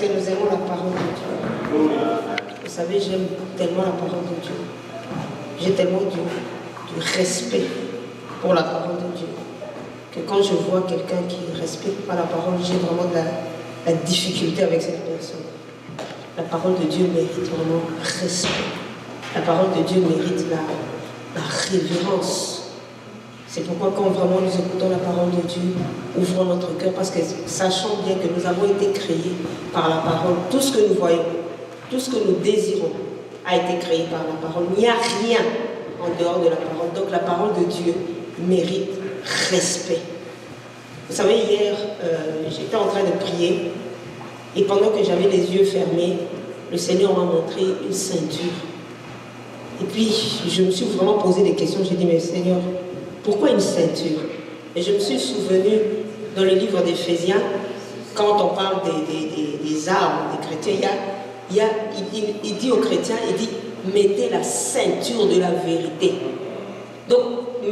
que nous aimons la parole de Dieu. Vous savez, j'aime tellement la parole de Dieu. J'ai tellement du respect pour la parole de Dieu que quand je vois quelqu'un qui ne respecte pas la parole, j'ai vraiment de la difficulté avec cette personne. La parole de Dieu mérite vraiment respect. La parole de Dieu mérite la révérence. C'est pourquoi quand vraiment nous écoutons la parole de Dieu, ouvrons notre cœur, parce que sachant bien que nous avons été créés par la parole, tout ce que nous voyons, tout ce que nous désirons a été créé par la parole. Il n'y a rien en dehors de la parole. Donc la parole de Dieu mérite respect. Vous savez, hier, j'étais en train de prier et pendant que j'avais les yeux fermés, le Seigneur m'a montré une ceinture. Et puis, je me suis vraiment posé des questions. J'ai dit, mais Seigneur, pourquoi une ceinture? Et je me suis souvenu dans le livre d'Éphésiens, quand on parle des armes des chrétiens, il dit aux chrétiens, il dit, mettez la ceinture de la vérité. Donc,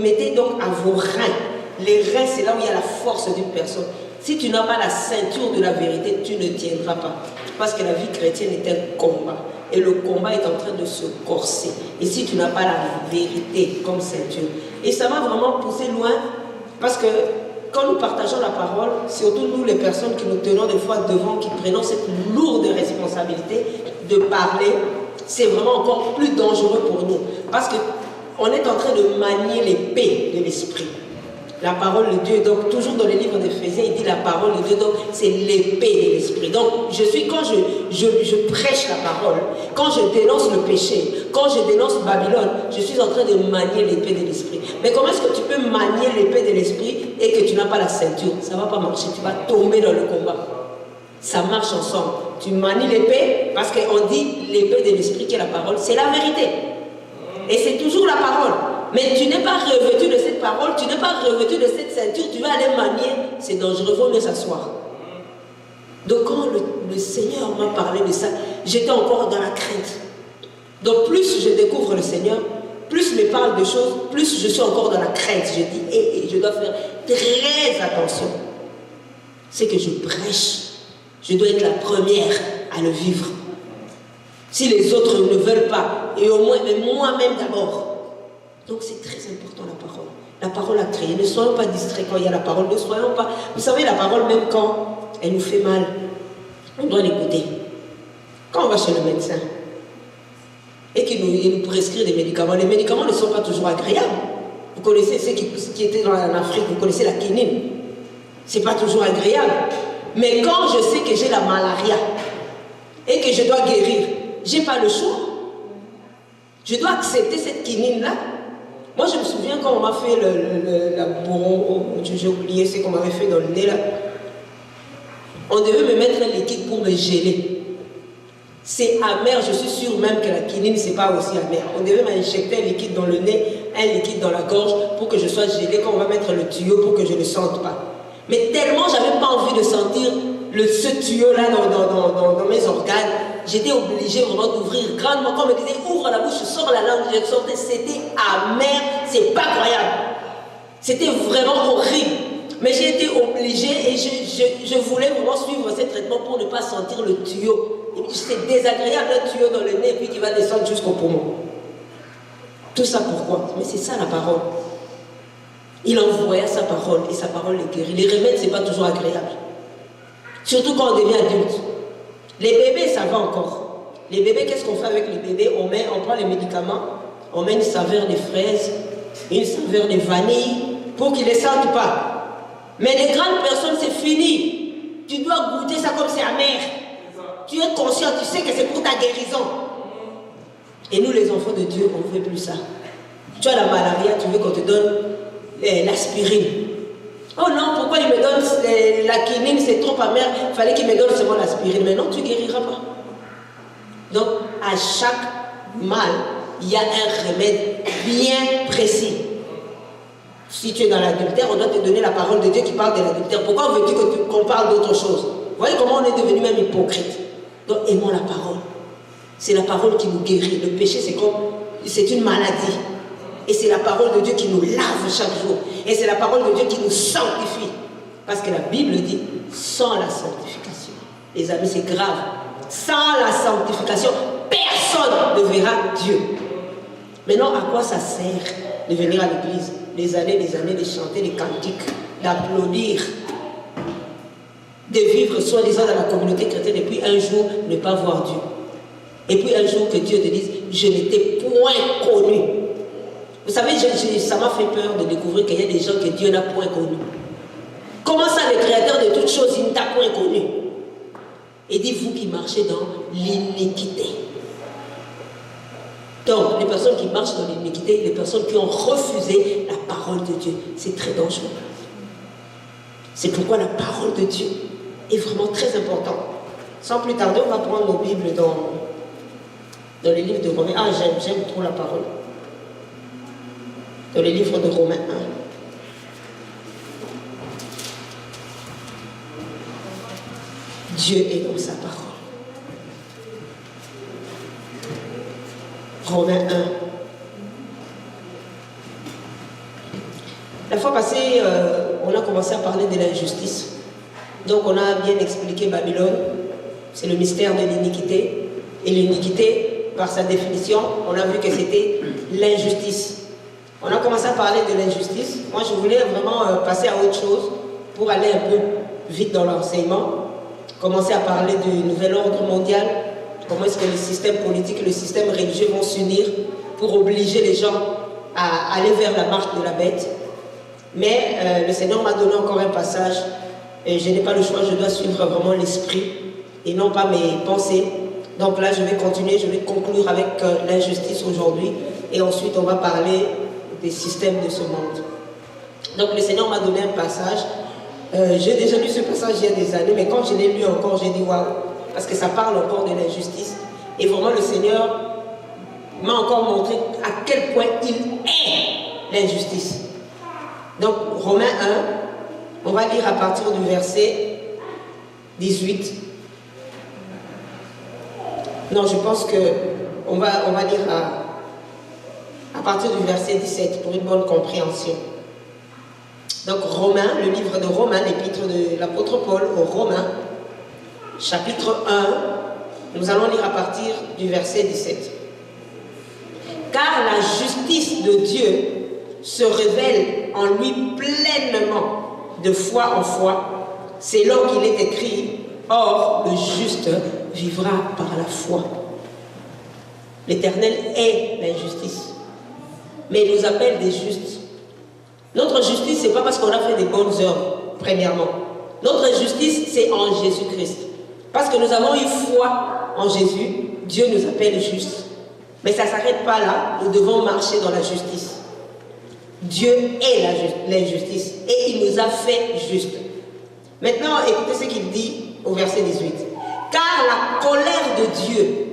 mettez donc à vos reins. Les reins, c'est là où il y a la force d'une personne. Si tu n'as pas la ceinture de la vérité, tu ne tiendras pas. Parce que la vie chrétienne est un combat. Et le combat est en train de se corser. Et si tu n'as pas la vérité comme ceinture. Et ça m'a vraiment poussé loin. Parce que quand nous partageons la parole, surtout nous les personnes qui nous tenons des fois devant, qui prenons cette lourde responsabilité de parler, c'est vraiment encore plus dangereux pour nous. Parce qu'on est en train de manier l'épée de l'esprit. La parole de Dieu, donc toujours dans le livre d'Éphésiens, il dit la parole de Dieu, donc c'est l'épée de l'esprit. Donc quand je prêche la parole, quand je dénonce le péché, quand je dénonce Babylone, je suis en train de manier l'épée de l'esprit. Mais comment est-ce que tu peux manier l'épée de l'esprit et que tu n'as pas la ceinture? Ça ne va pas marcher, tu vas tomber dans le combat. Ça marche ensemble. Tu manies l'épée parce qu'on dit l'épée de l'esprit qui est la parole, c'est la vérité. Et c'est toujours la parole. Mais tu n'es pas revêtu de cette parole, tu n'es pas revêtu de cette ceinture, tu vas aller manier, c'est dangereux, il vaut mieux s'asseoir. Donc quand le Seigneur m'a parlé de ça, j'étais encore dans la crainte. Donc plus je découvre le Seigneur, plus il me parle de choses, plus je suis encore dans la crainte. Je dis, je dois faire très attention. C'est que je prêche, je dois être la première à le vivre. Si les autres ne veulent pas, et au moins, mais moi-même d'abord. Donc c'est très important la parole. La parole a créé. Ne soyons pas distraits quand il y a la parole. Ne soyons pas... Vous savez, la parole, même quand elle nous fait mal, on doit l'écouter. Quand on va chez le médecin et qu'il nous prescrit des médicaments, les médicaments ne sont pas toujours agréables. Vous connaissez ceux qui étaient en Afrique, vous connaissez la quinine. C'est pas toujours agréable. Mais quand je sais que j'ai la malaria et que je dois guérir, j'ai pas le choix. Je dois accepter cette quinine-là. Moi, je me souviens quand on m'a fait la bourreau, j'ai oublié ce qu'on m'avait fait dans le nez là. On devait me mettre un liquide pour me geler. C'est amer, je suis sûre même que la quinine, c'est pas aussi amer. On devait m'injecter un liquide dans le nez, un liquide dans la gorge pour que je sois gelée quand on va mettre le tuyau pour que je ne sente pas. Mais tellement j'avais pas envie de sentir ce tuyau-là dans mes organes, j'étais obligée vraiment d'ouvrir grandement. Quand on me disait ouvre la bouche, sors la langue, je sortais, c'était amer, c'est pas croyable. C'était vraiment horrible. Mais j'ai été obligée et je voulais vraiment suivre ces traitements pour ne pas sentir le tuyau. C'est désagréable, un tuyau dans le nez puis qui va descendre jusqu'au poumon. Tout ça pourquoi? Mais c'est ça la parole. Il envoya sa parole et sa parole les guérit. Les remèdes, c'est pas toujours agréable. Surtout quand on devient adulte. Les bébés, ça va encore. Les bébés, qu'est-ce qu'on fait avec les bébés? On prend les médicaments, on met une saveur de fraises, une saveur de vanille, pour qu'ils ne les sentent pas. Mais les grandes personnes, c'est fini. Tu dois goûter ça comme c'est amer. Tu es conscient, tu sais que c'est pour ta guérison. Et nous, les enfants de Dieu, on ne veut plus ça. Tu as la malaria, tu veux qu'on te donne l'aspirine. Oh non, pourquoi il me donne la quinine, c'est trop amer, il fallait qu'il me donne seulement l'aspirine. Mais non, tu ne guériras pas. Donc, à chaque mal, il y a un remède bien précis. Si tu es dans l'adultère, on doit te donner la parole de Dieu qui parle de l'adultère. Pourquoi veux-tu qu'on parle d'autre chose? Vous voyez comment on est devenu même hypocrite. Donc, aimons la parole. C'est la parole qui nous guérit. Le péché, c'est une maladie. Et c'est la parole de Dieu qui nous lave chaque jour. Et c'est la parole de Dieu qui nous sanctifie. Parce que la Bible dit, sans la sanctification, Les amis, c'est grave. Sans la sanctification, personne ne verra Dieu. Maintenant, à quoi ça sert de venir à l'église? Des années, de chanter des cantiques, d'applaudir, de vivre soi-disant dans la communauté chrétienne et puis un jour ne pas voir Dieu. Et puis un jour que Dieu te dise, je n'étais point connu. Vous savez, ça m'a fait peur de découvrir qu'il y a des gens que Dieu n'a point connus. Comment ça, le créateur de toutes choses, il ne t'a point connu? Et dit, vous qui marchez dans l'iniquité. Donc, les personnes qui marchent dans l'iniquité, les personnes qui ont refusé la parole de Dieu, c'est très dangereux. C'est pourquoi la parole de Dieu est vraiment très importante. Sans plus tarder, on va prendre nos Bibles dans les livres de Romains. Ah, j'aime trop la parole. Dans les livres de Romains 1. Dieu est dans sa parole. Romains 1. La fois passée, on a commencé à parler de l'injustice. Donc on a bien expliqué Babylone, c'est le mystère de l'iniquité. Et l'iniquité, par sa définition, on a vu que c'était l'injustice. On a commencé à parler de l'injustice. Moi, je voulais vraiment passer à autre chose pour aller un peu vite dans l'enseignement. Commencer à parler du nouvel ordre mondial. Comment est-ce que le système politique et le système religieux vont s'unir pour obliger les gens à aller vers la marque de la bête. Mais le Seigneur m'a donné encore un passage. Et je n'ai pas le choix, je dois suivre vraiment l'esprit et non pas mes pensées. Donc là, je vais continuer, je vais conclure avec l'injustice aujourd'hui. Et ensuite, on va parler des systèmes de ce monde. Donc le Seigneur m'a donné un passage. J'ai déjà lu ce passage il y a des années, mais quand je l'ai lu encore, j'ai dit waouh, parce que ça parle encore de l'injustice. Et vraiment, le Seigneur m'a encore montré à quel point il est l'injustice. Donc, Romains 1, on va lire à partir du verset 18. Non, je pense qu'on va lire à partir du verset 17 pour une bonne compréhension. Donc, Romains, le livre de Romains, l'épître de l'apôtre Paul aux Romains, chapitre 1, nous allons lire à partir du verset 17. Car la justice de Dieu se révèle en lui pleinement de foi en foi, c'est là qu'il est écrit, or le juste vivra par la foi. L'Éternel est l'injustice, mais il nous appelle des justes. Notre justice, ce n'est pas parce qu'on a fait des bonnes œuvres, premièrement. Notre justice, c'est en Jésus-Christ. Parce que nous avons eu foi en Jésus, Dieu nous appelle justes. Mais ça ne s'arrête pas là, nous devons marcher dans la justice. Dieu est l'injustice et il nous a fait justes. Maintenant, écoutez ce qu'il dit au verset 18. Car la colère de Dieu,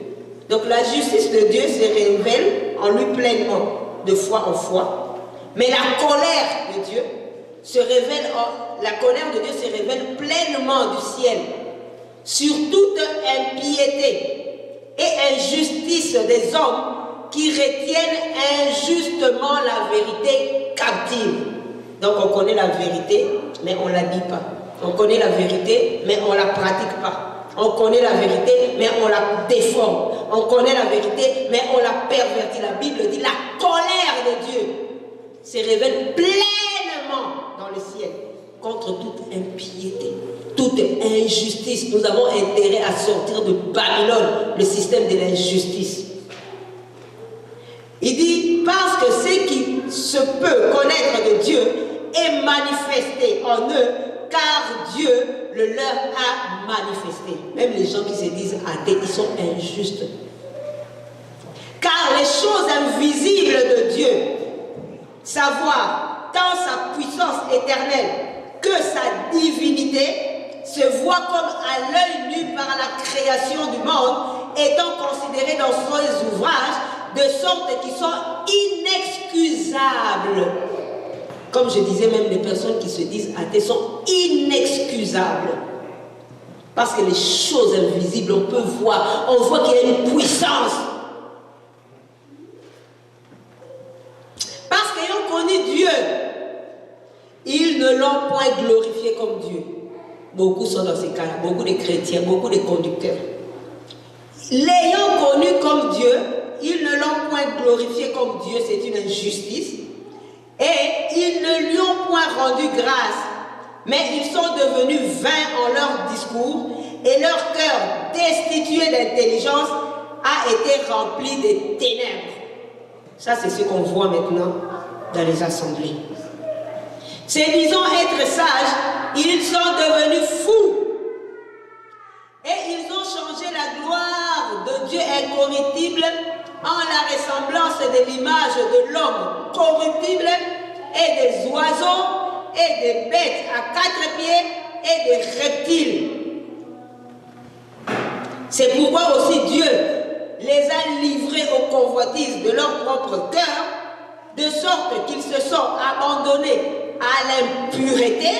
donc la justice de Dieu se révèle en lui pleinement de foi en foi. Mais la colère de Dieu se révèle pleinement du ciel sur toute impiété et injustice des hommes qui retiennent injustement la vérité captive. Donc on connaît la vérité, mais on ne la dit pas. On connaît la vérité, mais on ne la pratique pas. On connaît la vérité, mais on la déforme. On connaît la vérité, mais on la pervertit. La Bible dit la colère de Dieu se révèle pleinement dans le ciel contre toute impiété, toute injustice. Nous avons intérêt à sortir de Babylone, le système de l'injustice. Il dit, parce que ce qui se peut connaître de Dieu est manifesté en eux, car Dieu le leur a manifesté. Même les gens qui se disent athées, ils sont injustes. Car les choses invisibles de Dieu, savoir tant sa puissance éternelle que sa divinité, se voient comme à l'œil nu par la création du monde, étant considérés dans ses ouvrages, de sorte qu'ils sont inexcusables. Comme je disais, même les personnes qui se disent athées sont inexcusables. Parce que les choses invisibles, on peut voir, on voit qu'il y a une puissance. Parce qu'ayant connu Dieu, ils ne l'ont point glorifié comme Dieu. Beaucoup sont dans ces cas-là, beaucoup de chrétiens, beaucoup de conducteurs. L'ayant connu comme Dieu, ils ne l'ont point glorifié comme Dieu, c'est une injustice. Et ils ne lui ont point rendu grâce, mais ils sont devenus vains en leur discours, et leur cœur, destitué d'intelligence, a été rempli de ténèbres. Ça, c'est ce qu'on voit maintenant dans les assemblées. Se disant être sages, ils sont devenus fous. Et ils ont changé la gloire de Dieu incorruptible en la ressemblance de l'image de l'homme corruptible et des oiseaux et des bêtes à 4 pieds et des reptiles. C'est pourquoi aussi Dieu les a livrés aux convoitises de leur propre cœur, de sorte qu'ils se sont abandonnés à l'impureté,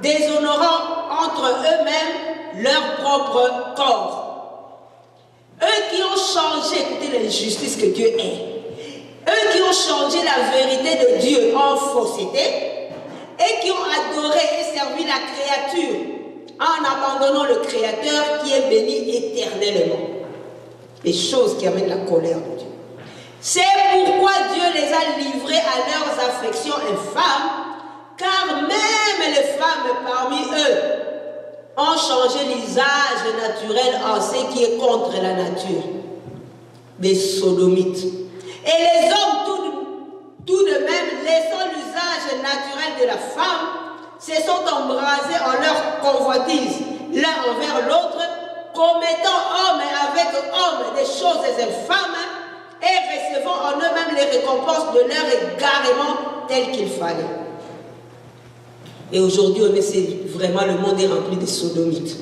déshonorant entre eux-mêmes leur propre corps. Eux qui ont changé, écoutez l'injustice que Dieu est, eux qui ont changé la vérité de Dieu en fausseté, et qui ont adoré et servi la créature en abandonnant le Créateur qui est béni éternellement. Les choses qui amènent la colère de Dieu. C'est pourquoi Dieu les a livrés à leurs affections infâmes, car même les femmes parmi eux ont changé l'usage naturel en ce qui est contre la nature, des sodomites. Et les hommes, tout de même, laissant l'usage naturel de la femme, se sont embrasés en leur convoitise, l'un envers l'autre, commettant homme avec homme des choses infâmes et recevant en eux-mêmes les récompenses de leur égarement tel qu'il fallait. Et aujourd'hui, c'est vraiment le monde est rempli de sodomites.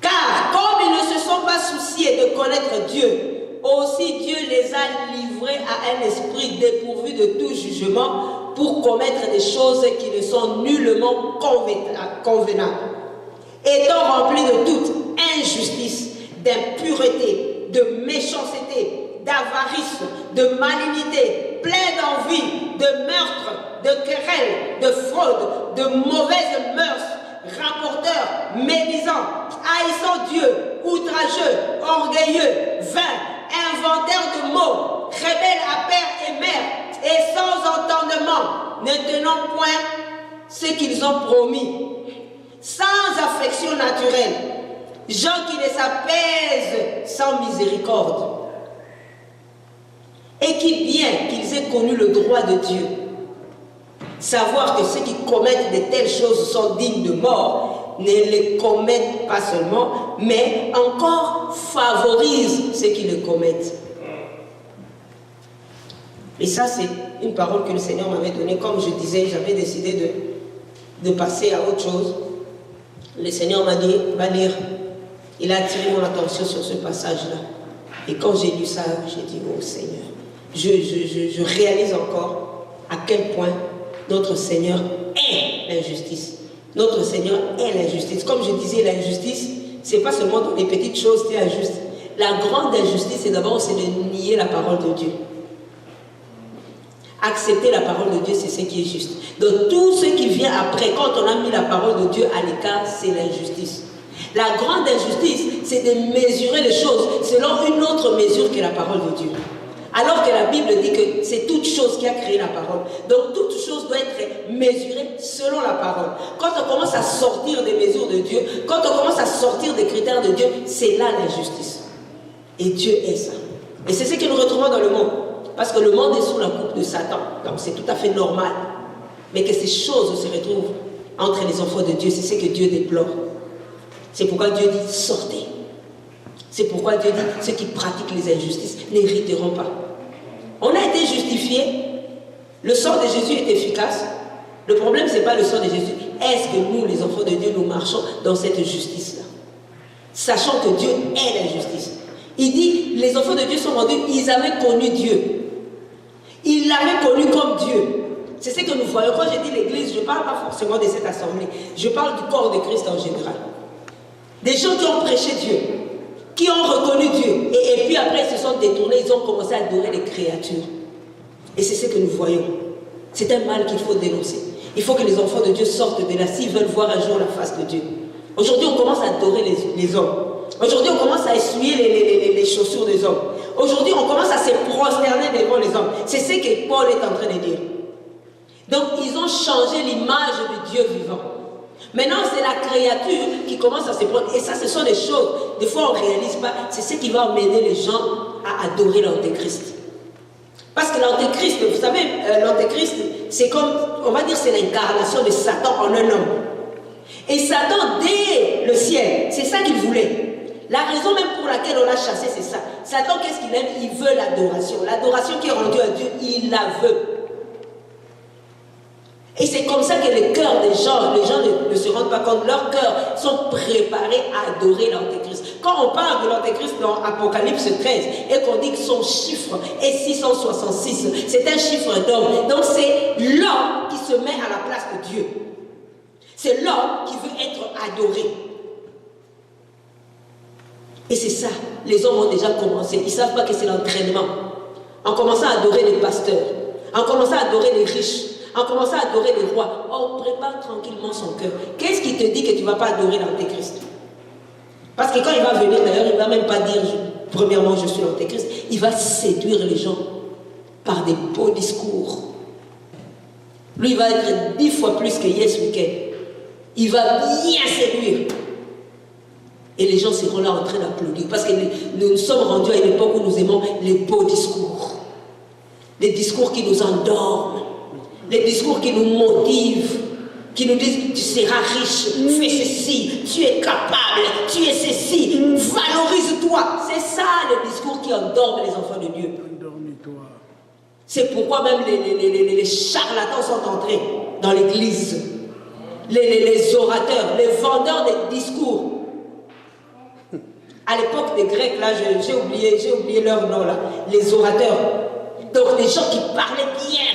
Car comme ils ne se sont pas souciés de connaître Dieu, aussi Dieu les a livrés à un esprit dépourvu de tout jugement pour commettre des choses qui ne sont nullement convenables. Étant remplis de toute injustice, d'impureté, de méchanceté, d'avarice, de malignité, plein d'envie, de meurtre, de querelle, de fraude, de mauvaises mœurs, rapporteurs, médisants, haïssant Dieu, outrageux, orgueilleux, vains, inventeurs de mots, rebelles à père et mère, et sans entendement, ne tenant point ce qu'ils ont promis, sans affection naturelle, gens qui les apaisent sans miséricorde, et qui, bien qu'ils aient connu le droit de Dieu, savoir que ceux qui commettent de telles choses sont dignes de mort, ne les commettent pas seulement, mais encore favorisent ceux qui le commettent. Et ça, c'est une parole que le Seigneur m'avait donnée. Comme je disais, j'avais décidé de passer à autre chose. Le Seigneur m'a dit, va lire. Il a attiré mon attention sur ce passage-là. Et quand j'ai lu ça, j'ai dit, oh Seigneur, je réalise encore à quel point notre Seigneur est l'injustice. Notre Seigneur est l'injustice. Comme je disais, l'injustice, c'est pas seulement dans les petites choses qui est injuste. La grande injustice, c'est d'abord de nier la parole de Dieu. Accepter la parole de Dieu, c'est ce qui est juste. Donc tout ce qui vient après, quand on a mis la parole de Dieu à l'écart, c'est l'injustice. La grande injustice, c'est de mesurer les choses selon une autre mesure que la parole de Dieu. Alors que la Bible dit que c'est toute chose qui a créé la parole. Donc toute chose doit être mesurée selon la parole. Quand on commence à sortir des mesures de Dieu, quand on commence à sortir des critères de Dieu, c'est là l'injustice. Et Dieu est ça. Et c'est ce que nous retrouvons dans le monde. Parce que le monde est sous la coupe de Satan. Donc c'est tout à fait normal. Mais que ces choses se retrouvent entre les enfants de Dieu, c'est ce que Dieu déplore. C'est pourquoi Dieu dit sortez. C'est pourquoi Dieu dit ceux qui pratiquent les injustices n'hériteront pas. On a été justifiés. Le sang de Jésus est efficace. Le problème, ce n'est pas le sang de Jésus. Est-ce que nous, les enfants de Dieu, nous marchons dans cette justice-là? Sachant que Dieu est la justice. Il dit, les enfants de Dieu sont rendus, ils avaient connu Dieu. Ils l'avaient connu comme Dieu. C'est ce que nous voyons. Quand je dis l'église, je ne parle pas forcément de cette assemblée. Je parle du corps de Christ en général. Des gens qui ont prêché Dieu, qui ont reconnu Dieu. Et puis après, ils se sont détournés, ils ont commencé à adorer les créatures. Et c'est ce que nous voyons. C'est un mal qu'il faut dénoncer. Il faut que les enfants de Dieu sortent de là s'ils veulent voir un jour la face de Dieu. Aujourd'hui, on commence à adorer les hommes. Aujourd'hui, on commence à essuyer les chaussures des hommes. Aujourd'hui, on commence à se prosterner devant les hommes. C'est ce que Paul est en train de dire. Donc, ils ont changé l'image du Dieu vivant. Maintenant, c'est la créature qui commence à se prendre. Et ça, ce sont des choses, des fois, on ne réalise pas. C'est ce qui va amener les gens à adorer l'antéchrist. Parce que l'antéchrist, vous savez, l'antéchrist, c'est comme, on va dire, c'est l'incarnation de Satan en un homme. Et Satan, dès le ciel, c'est ça qu'il voulait. La raison même pour laquelle on l'a chassé, c'est ça. Satan, qu'est-ce qu'il aime? Il veut l'adoration. L'adoration qui est rendue à Dieu, il la veut. Et c'est comme ça que le cœur des gens, les gens ne se rendent pas compte, leurs cœurs sont préparés à adorer l'antéchrist. Quand on parle de l'antéchrist dans Apocalypse 13 et qu'on dit que son chiffre est 666, c'est un chiffre d'homme. Donc c'est l'homme qui se met à la place de Dieu. C'est l'homme qui veut être adoré. Et c'est ça, les hommes ont déjà commencé. Ils ne savent pas que c'est l'entraînement. En commençant à adorer les pasteurs, en commençant à adorer les riches, en commençant à adorer les rois, on prépare tranquillement son cœur. Qu'est-ce qui te dit que tu ne vas pas adorer l'antéchrist? Parce que quand il va venir, d'ailleurs, il ne va même pas dire, premièrement, je suis l'antéchrist. Il va séduire les gens par des beaux discours. Lui, il va être 10 fois plus que Yes Weekend. Il va bien séduire. Et les gens seront là en train d'applaudir. Parce que nous sommes rendus à une époque où nous aimons les beaux discours. Les discours qui nous endorment. Les discours qui nous motivent. Qui nous disent, tu seras riche, fais ceci, tu es capable, tu es ceci, valorise-toi. C'est ça le discours qui endorme les enfants de Dieu. C'est pourquoi même les charlatans sont entrés dans l'église. Les orateurs, les vendeurs des discours. À l'époque des Grecs, là, j'ai oublié leur nom, là, les orateurs. Donc, les gens qui parlaient bien.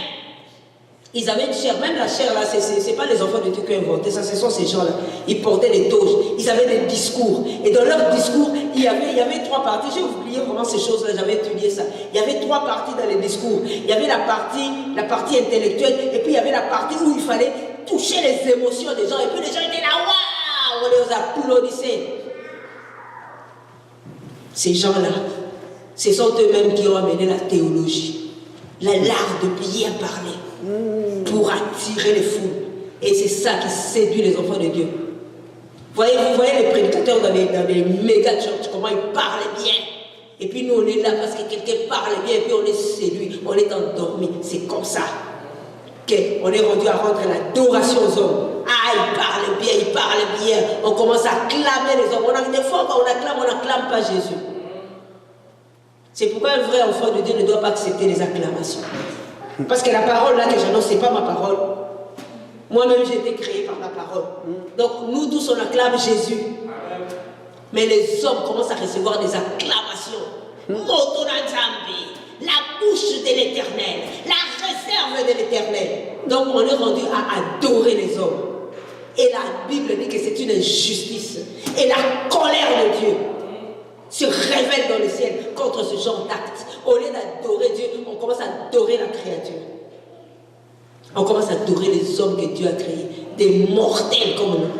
Ils avaient une chair, même la chair, là, c'est pas les enfants de Dieu qui ont inventé ça, ce sont ces gens-là. Ils portaient des toges, ils avaient des discours. Et dans leur discours, il y avait 3 parties. J'ai oublié vraiment ces choses-là, j'avais étudié ça. Il y avait 3 parties dans les discours. Il y avait la partie intellectuelle, et puis il y avait la partie où il fallait toucher les émotions des gens. Et puis les gens étaient là, waouh, on les applaudissait. Ces gens-là, ce sont eux-mêmes qui ont amené la théologie, l'art de bien parler, pour attirer les foules. Et c'est ça qui séduit les enfants de Dieu. Vous voyez les prédicateurs dans les méga churches, comment ils parlent bien. Et puis nous, on est là parce que quelqu'un parle bien, et puis on est séduit, on est endormi. C'est comme ça qu'on est rendu à rendre l'adoration aux hommes. Ah, il parle bien. On commence à clamer les hommes. Des fois, quand on n'acclame pas Jésus. C'est pourquoi un vrai enfant de Dieu ne doit pas accepter les acclamations. Parce que la parole là que j'annonce, ce n'est pas ma parole. Moi-même, j'ai été créé par la parole. Donc, nous tous, on acclame Jésus. Mais les hommes commencent à recevoir des acclamations. La bouche de l'Éternel, la réserve de l'Éternel. Donc, on est rendu à adorer les hommes. Et la Bible dit que c'est une injustice. Et la colère de Dieu se révèle dans le ciel contre ce genre d'actes. Au lieu d'adorer Dieu, on commence à adorer la créature. On commence à adorer les hommes que Dieu a créés, des mortels comme nous.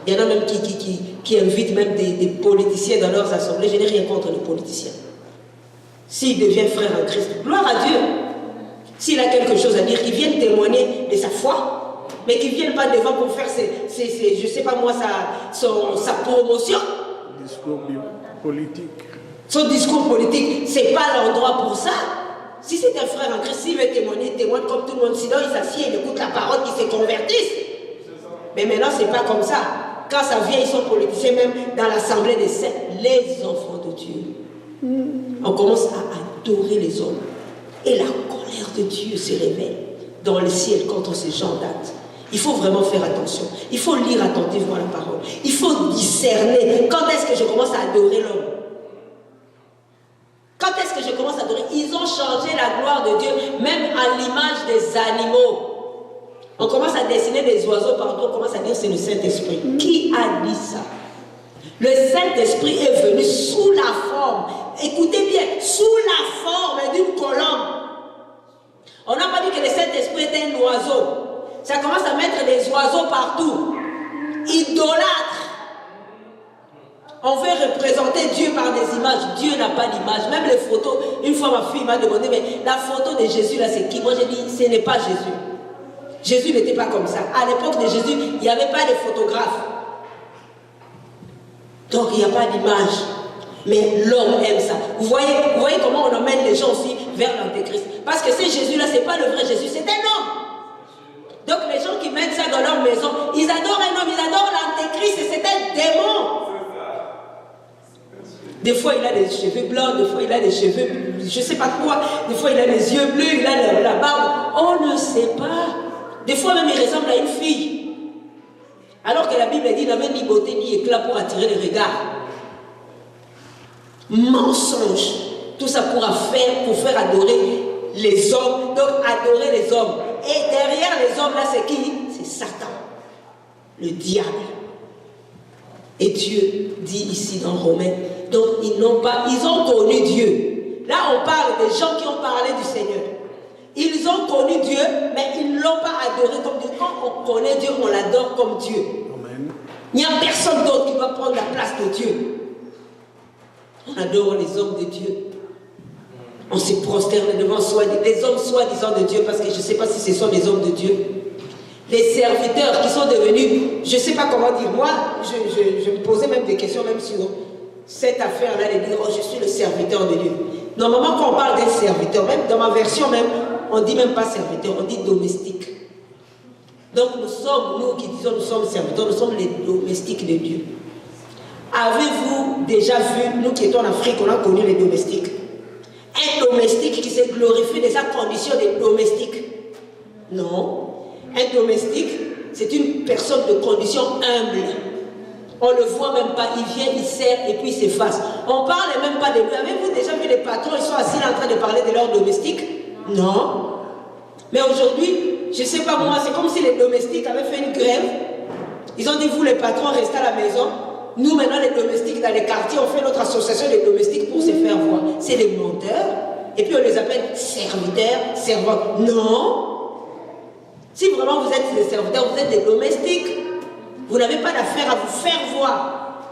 Il y en a même qui invitent même des politiciens dans leurs assemblées. Je n'ai rien contre les politiciens. S'il devient frère en Christ, gloire à Dieu. S'il a quelque chose à dire, qu'il vienne témoigner de sa foi, mais qu'il ne vienne pas devant pour faire je ne sais pas moi, sa promotion. Discours politique. Son discours politique, ce n'est pas l'endroit pour ça. Si c'est un frère en Christ, s'il veut témoigner, il témoigne comme tout le monde. Sinon, il s'assied, il écoute la parole, il se convertisse. Mais maintenant, ce n'est pas comme ça. Quand ça vient, ils sont politiciens, même dans l'assemblée des saints, les enfants de Dieu. On commence à adorer les hommes. Et la colère de Dieu se révèle dans le ciel contre ces gens d'actes. Il faut vraiment faire attention. Il faut lire attentivement la parole. Il faut discerner. Quand est-ce que je commence à adorer l'homme? Quand est-ce que je commence à adorer? Ils ont changé la gloire de Dieu, même à l'image des animaux. On commence à dessiner des oiseaux partout, on commence à dire c'est le Saint-Esprit. Qui a dit ça? Le Saint-Esprit est venu sous la forme, écoutez bien, sous la forme d'une colombe. On n'a pas dit que le Saint-Esprit était un oiseau. Ça commence à mettre des oiseaux partout. Idolâtre. On veut représenter Dieu par des images. Dieu n'a pas d'image. Même les photos, une fois ma fille m'a demandé, mais la photo de Jésus là, c'est qui? Moi j'ai dit, ce n'est pas Jésus. Jésus n'était pas comme ça. À l'époque de Jésus, il n'y avait pas de photographes. Donc il n'y a pas d'image. Mais l'homme aime ça. Vous voyez comment on emmène les gens aussi vers l'antéchrist. Parce que ce Jésus-là, ce n'est pas le vrai Jésus, c'est un homme. Donc les gens qui mettent ça dans leur maison, ils adorent un homme, ils adorent l'antéchrist et c'est un démon. Des fois il a des cheveux blancs, des fois il a des cheveux, je ne sais pas quoi, des fois il a les yeux bleus, il a la barbe. On ne sait pas. Des fois même il ressemble à une fille. Alors que la Bible dit qu'il n'avait ni beauté ni éclat pour attirer les regards. Mensonge. Tout ça pour faire adorer les hommes. Donc adorer les hommes. Et derrière les hommes là c'est qui? C'est Satan. Le diable. Et Dieu dit ici dans Romains. Donc ils ont connu Dieu. Là on parle des gens qui ont parlé du Seigneur. Ils ont connu Dieu, mais ils ne l'ont pas adoré comme Dieu. Quand on connaît Dieu, on l'adore comme Dieu. Amen. Il n'y a personne d'autre qui va prendre la place de Dieu. On adore les hommes de Dieu. On se prosterne devant les hommes soi-disant de Dieu, parce que je ne sais pas si ce sont les hommes de Dieu. Les serviteurs qui sont devenus, je ne sais pas comment dire, moi, je me posais même des questions, même sur cette affaire-là, de dire, oh, je suis le serviteur de Dieu. Normalement, quand on parle d'un serviteur, même dans ma version même, on ne dit même pas serviteur, on dit domestique. Donc nous qui disons nous sommes serviteurs, nous sommes les domestiques de Dieu. Avez-vous déjà vu, nous qui étions en Afrique, on a connu les domestiques. Un domestique qui se glorifie de sa condition de domestique. Non. Un domestique, c'est une personne de condition humble. On ne le voit même pas, il vient, il sert et puis il s'efface. On ne parle même pas de lui. Avez-vous déjà vu les patrons, ils sont assis là en train de parler de leurs domestiques? Non. Mais aujourd'hui, je ne sais pas moi, c'est comme si les domestiques avaient fait une grève. Ils ont dit, vous les patrons, restez à la maison. Nous maintenant, les domestiques dans les quartiers, on fait notre association des domestiques pour se faire voir. C'est des menteurs. Et puis on les appelle serviteurs, servants. Non. Si vraiment vous êtes des serviteurs, vous êtes des domestiques. Vous n'avez pas d'affaire à vous faire voir.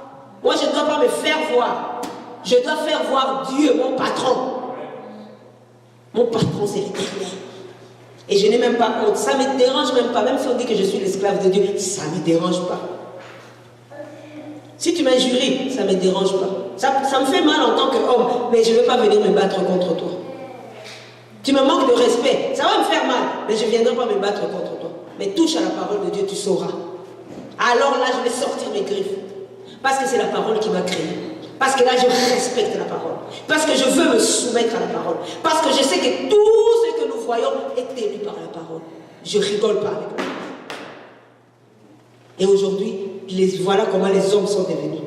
Moi, je ne dois pas me faire voir. Je dois faire voir Dieu, mon patron. Mon patron, c'est l'Éternel. Et je n'ai même pas honte. Ça ne me dérange même pas. Même si on dit que je suis l'esclave de Dieu, ça ne me dérange pas. Si tu m'injuries, ça ne me dérange pas. Ça me fait mal en tant qu'homme, mais je ne veux pas venir me battre contre toi. Tu me manques de respect, ça va me faire mal, mais je ne viendrai pas me battre contre toi. Mais touche à la parole de Dieu, tu sauras. Alors là, je vais sortir mes griffes. Parce que c'est la parole qui m'a créé. Parce que là, je respecte la parole. Parce que je veux me soumettre à la parole. Parce que je sais que tout ce que nous voyons est tenu par la parole. Je rigole pas avec la parole. Et aujourd'hui, voilà comment les hommes sont devenus.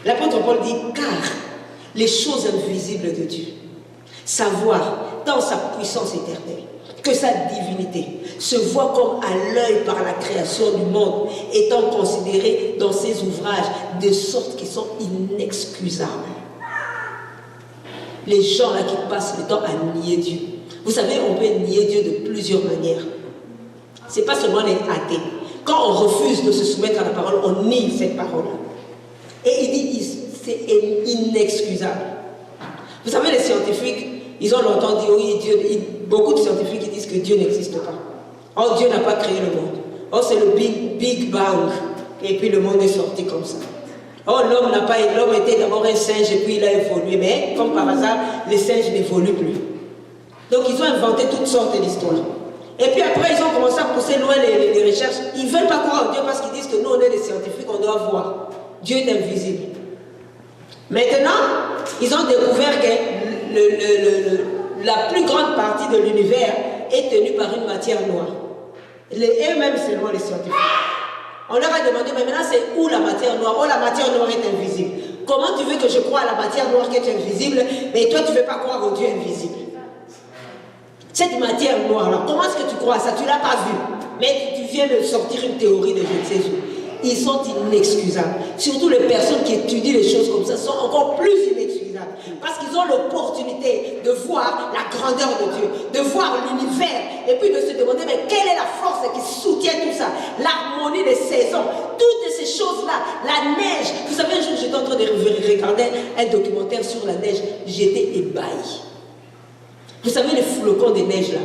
L'apôtre Paul dit, car les choses invisibles de Dieu, savoir dans sa puissance éternelle, que sa divinité se voit comme à l'œil par la création du monde, étant considérée dans ses ouvrages de sorte qu'ils sont inexcusables. Les gens là qui passent le temps à nier Dieu. Vous savez, on peut nier Dieu de plusieurs manières. Ce n'est pas seulement les athées. Quand on refuse de se soumettre à la parole, on nie cette parole-là. Et il dit, c'est inexcusable. Vous savez, les scientifiques, ils ont longtemps dit, oui, Dieu, beaucoup de scientifiques qui disent que Dieu n'existe pas. Oh, Dieu n'a pas créé le monde. Oh, c'est le Big Bang. Et puis le monde est sorti comme ça. Oh, l'homme était d'abord un singe et puis il a évolué. Mais comme par hasard, les singes n'évoluent plus. Donc ils ont inventé toutes sortes d'histoires. Et puis après, ils ont commencé à pousser loin les recherches. Ils ne veulent pas croire en Dieu parce qu'ils disent que nous, on est des scientifiques, on doit voir. Dieu est invisible. Maintenant, ils ont découvert que la plus grande partie de l'univers est tenue par une matière noire. Eux-mêmes, seulement les scientifiques. On leur a demandé, mais maintenant, c'est où la matière noire? Oh, la matière noire est invisible. Comment tu veux que je croie à la matière noire qui est invisible, mais toi, tu ne veux pas croire au Dieu invisible? Cette matière noire-là, comment est-ce que tu crois à ça? Tu ne l'as pas vu. Mais tu viens de sortir une théorie de je ne sais où. Ils sont inexcusables. Surtout les personnes qui étudient les choses comme ça sont encore plus inexcusables. regarde. Parce qu'ils ont l'opportunité de voir la grandeur de Dieu, de voir l'univers, et puis de se demander, mais quelle est la force qui soutient tout ça? L'harmonie des saisons, toutes ces choses-là, la neige. Vous savez, un jour, j'étais en train de regarder un documentaire sur la neige, j'étais ébahi. Vous savez, les flocons de neige là.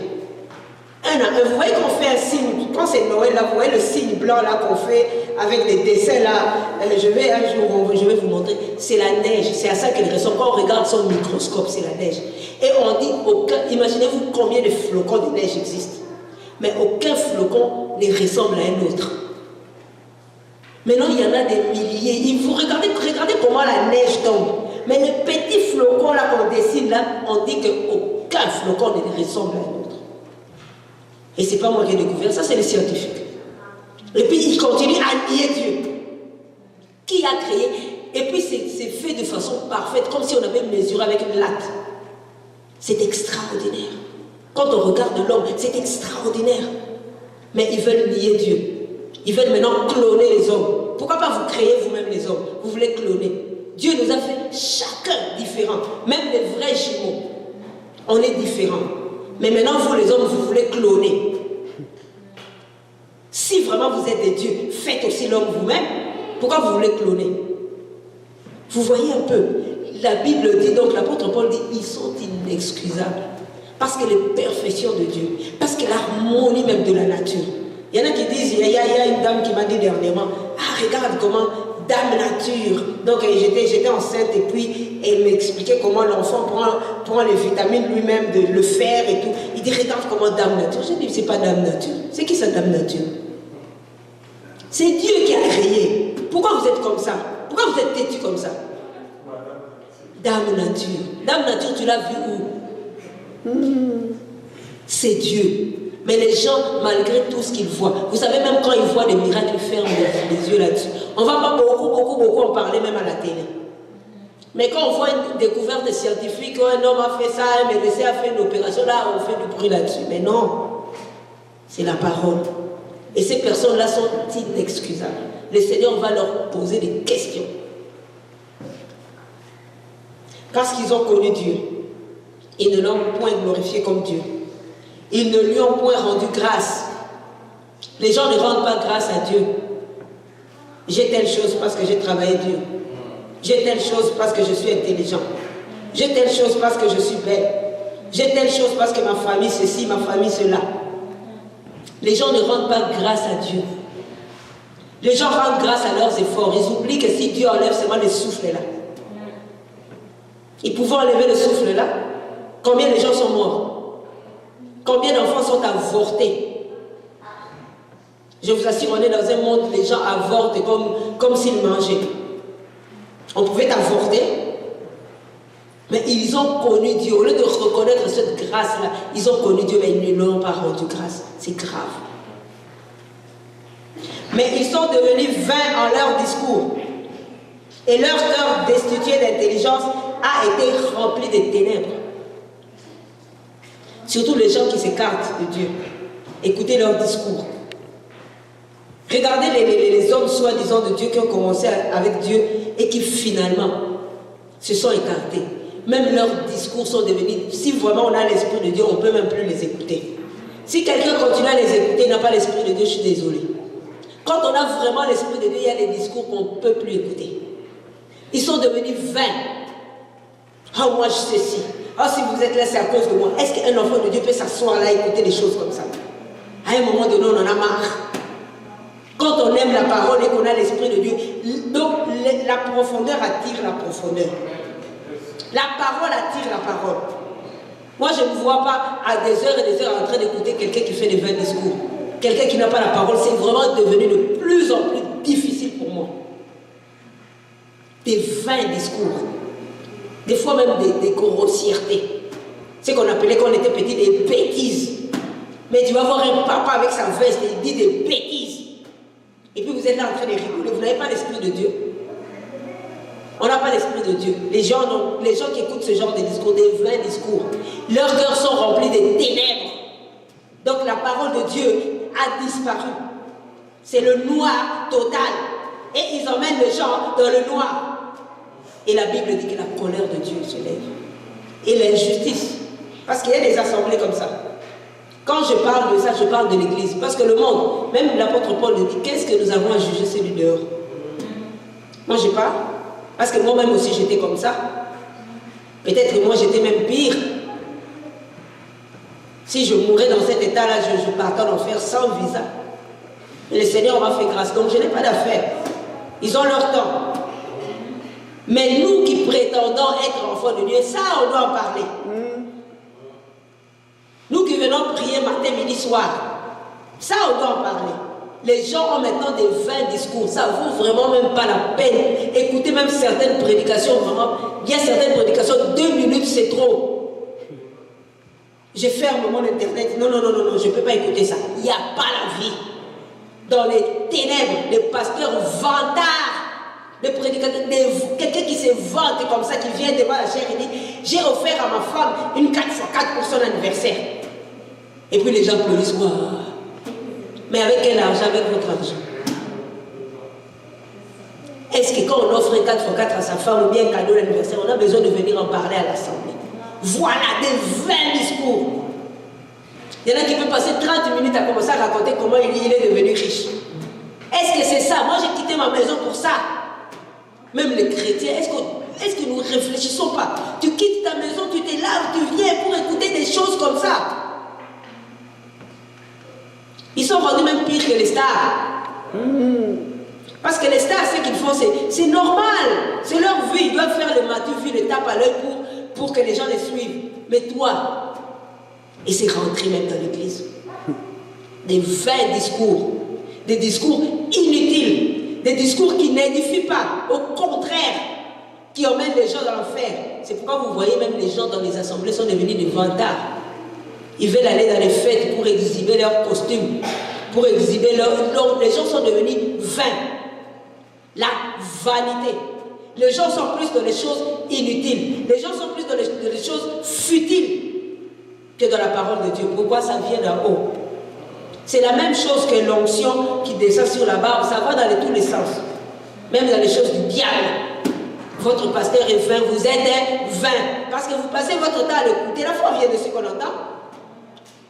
Vous voyez qu'on fait un signe, quand c'est Noël là, vous voyez le signe blanc là qu'on fait avec les dessins là, je vais vous montrer, c'est la neige, c'est à ça qu'elle ressemble. Quand on regarde son microscope, c'est la neige. Et on dit, imaginez-vous combien de flocons de neige existent. Mais aucun flocon ne ressemble à un autre. Maintenant, il y en a des milliers. Vous regardez comment la neige tombe. Mais les petits flocons là qu'on dessine là, on dit qu'aucun flocon ne ressemble à un autre. Et ce n'est pas moi qui ai découvert, ça c'est les scientifiques. Et puis ils continuent à nier Dieu. Qui a créé? Et puis c'est fait de façon parfaite, comme si on avait mesuré avec une latte. C'est extraordinaire. Quand on regarde l'homme, c'est extraordinaire. Mais ils veulent nier Dieu. Ils veulent maintenant cloner les hommes. Pourquoi pas vous créer vous-même les hommes? Vous voulez cloner. Dieu nous a fait chacun différent. Même les vrais jumeaux. On est différents. Mais maintenant, vous les hommes, vous voulez cloner. Si vraiment vous êtes des dieux, faites aussi l'homme vous-même. Pourquoi vous voulez cloner? Vous voyez un peu. La Bible dit, donc l'apôtre Paul dit, ils sont inexcusables. Parce que les perfections de Dieu, parce que l'harmonie même de la nature. Il y en a qui disent, il y a une dame qui m'a dit dernièrement, ah regarde comment Dame Nature. Donc j'étais enceinte et puis elle m'expliquait comment l'enfant prend les vitamines lui-même, le fer et tout. Il dit regarde comment Dame Nature. J'ai dit c'est pas Dame Nature. C'est qui ça Dame Nature? C'est Dieu qui a créé. Pourquoi vous êtes comme ça? Pourquoi vous êtes têtu comme ça? Dame Nature. Dame Nature, tu l'as vu où? C'est Dieu. Mais les gens, malgré tout ce qu'ils voient, vous savez, même quand ils voient des miracles, ils ferment les yeux là-dessus. On ne va pas beaucoup en parler, même à la télé. Mais quand on voit une découverte scientifique, un homme a fait ça, un médecin a fait une opération, là, on fait du bruit là-dessus. Mais non, c'est la parole. Et ces personnes-là sont inexcusables. Le Seigneur va leur poser des questions. Parce qu'ils ont connu Dieu, ils ne l'ont point glorifié comme Dieu. Ils ne lui ont point rendu grâce. Les gens ne rendent pas grâce à Dieu. J'ai telle chose parce que j'ai travaillé Dieu. J'ai telle chose parce que je suis intelligent. J'ai telle chose parce que je suis belle. J'ai telle chose parce que ma famille ceci, ma famille cela. Les gens ne rendent pas grâce à Dieu. Les gens rendent grâce à leurs efforts. Ils oublient que si Dieu enlève seulement le souffle là. Ils pouvaient enlever le souffle là. Combien de gens sont morts? Combien d'enfants sont avortés? Je vous assure, on est dans un monde où les gens avortent comme s'ils mangeaient. On pouvait avorter, mais ils ont connu Dieu. Au lieu de reconnaître cette grâce-là, ils ont connu Dieu, mais ils ne l'ont pas rendu grâce. C'est grave. Mais ils sont devenus vains en leur discours. Et leur cœur destitué d'intelligence a été rempli de ténèbres. Surtout les gens qui s'écartent de Dieu. Écoutez leur discours. Regardez les hommes soi-disant de Dieu qui ont commencé avec Dieu et qui finalement se sont écartés. Même leurs discours sont devenus... Si vraiment on a l'esprit de Dieu, on ne peut même plus les écouter. Si quelqu'un continue à les écouter, il n'a pas l'esprit de Dieu, je suis désolée. Quand on a vraiment l'esprit de Dieu, il y a des discours qu'on ne peut plus écouter. Ils sont devenus vains. Oh, moi je sais si. Oh, si vous êtes là, c'est à cause de moi. Est-ce qu'un enfant de Dieu peut s'asseoir là et écouter des choses comme ça? À un moment donné, on en a marre. Quand on aime la parole et qu'on a l'esprit de Dieu, donc la profondeur attire la profondeur. La parole attire la parole. Moi, je ne me vois pas à des heures et des heures en train d'écouter quelqu'un qui fait des vains discours. Quelqu'un qui n'a pas la parole, c'est vraiment devenu de plus en plus difficile pour moi. Des vains discours. Des fois même des grossièretés. C'est qu'on appelait quand on était petit des bêtises. Mais tu vas voir un papa avec sa veste et il dit des bêtises. Et puis vous êtes là en train de rigoler. Vous n'avez pas l'esprit de Dieu. On n'a pas l'esprit de Dieu. Les gens qui écoutent ce genre de discours, des vrais discours, leurs cœurs sont remplis de ténèbres. Donc la parole de Dieu a disparu. C'est le noir total. Et ils emmènent les gens dans le noir. Et la Bible dit que la colère de Dieu se lève. Et l'injustice. Parce qu'il y a des assemblées comme ça. Quand je parle de ça, je parle de l'Église. Parce que le monde, même l'apôtre Paul dit, qu'est-ce que nous avons à juger celui dehors? Moi je parle. Parce que moi-même aussi j'étais comme ça. Peut-être que moi j'étais même pire. Si je mourais dans cet état-là, je partais en enfer sans visa. Et le Seigneur m'a fait grâce. Donc je n'ai pas d'affaires. Ils ont leur temps. Mais nous qui prétendons être enfants de Dieu, ça on doit en parler. Nous qui venons prier matin, midi, soir, ça on doit en parler. Les gens ont maintenant des vains discours, ça vaut vraiment même pas la peine. Écoutez même certaines prédications, vraiment, il y a certaines prédications, 2 minutes c'est trop. Je ferme mon internet, non, je ne peux pas écouter ça. Il n'y a pas la vie. Dans les ténèbres, les pasteurs vantards, les prédicateurs, quelqu'un qui se vante comme ça, qui vient devant la chair et dit, j'ai offert à ma femme une 4x4 pour son anniversaire. Et puis les gens pleurent, wow. Mais avec quel argent? Avec votre argent. Est-ce que quand on offre un 4x4 à sa femme ou bien un cadeau d'anniversaire, on a besoin de venir en parler à l'Assemblée? Voilà des vains discours. Il y en a qui peuvent passer 30 minutes à commencer à raconter comment il est devenu riche. Est-ce que c'est ça? Moi j'ai quitté ma maison pour ça. Même les chrétiens, est-ce que nous ne réfléchissons pas? Tu quittes ta maison, tu te laves, tu viens pour écouter des choses comme ça. Ils sont rendus même pires que les stars. Parce que les stars, ce qu'ils font, c'est normal. C'est leur vie. Ils doivent faire le matou, vu le tape à l'œil pour que les gens les suivent. Mais toi, et c'est rentré même dans l'église. Des vains discours. Des discours inutiles. Des discours qui n'édifient pas. Au contraire, qui emmènent les gens dans l'enfer. C'est pourquoi vous voyez même les gens dans les assemblées sont devenus des vantards. Ils veulent aller dans les fêtes pour exhiber leurs costumes, pour exhiber les gens sont devenus vains. La vanité. Les gens sont plus dans les choses inutiles. Les gens sont plus dans les choses futiles que dans la parole de Dieu. Pourquoi? Ça vient d'en haut. C'est la même chose que l'onction qui descend sur la barbe. Ça va dans tous les sens. Même dans les choses du diable. Votre pasteur est vain, vous êtes vain. Parce que vous passez votre temps à l'écouter. La foi vient de ce qu'on entend.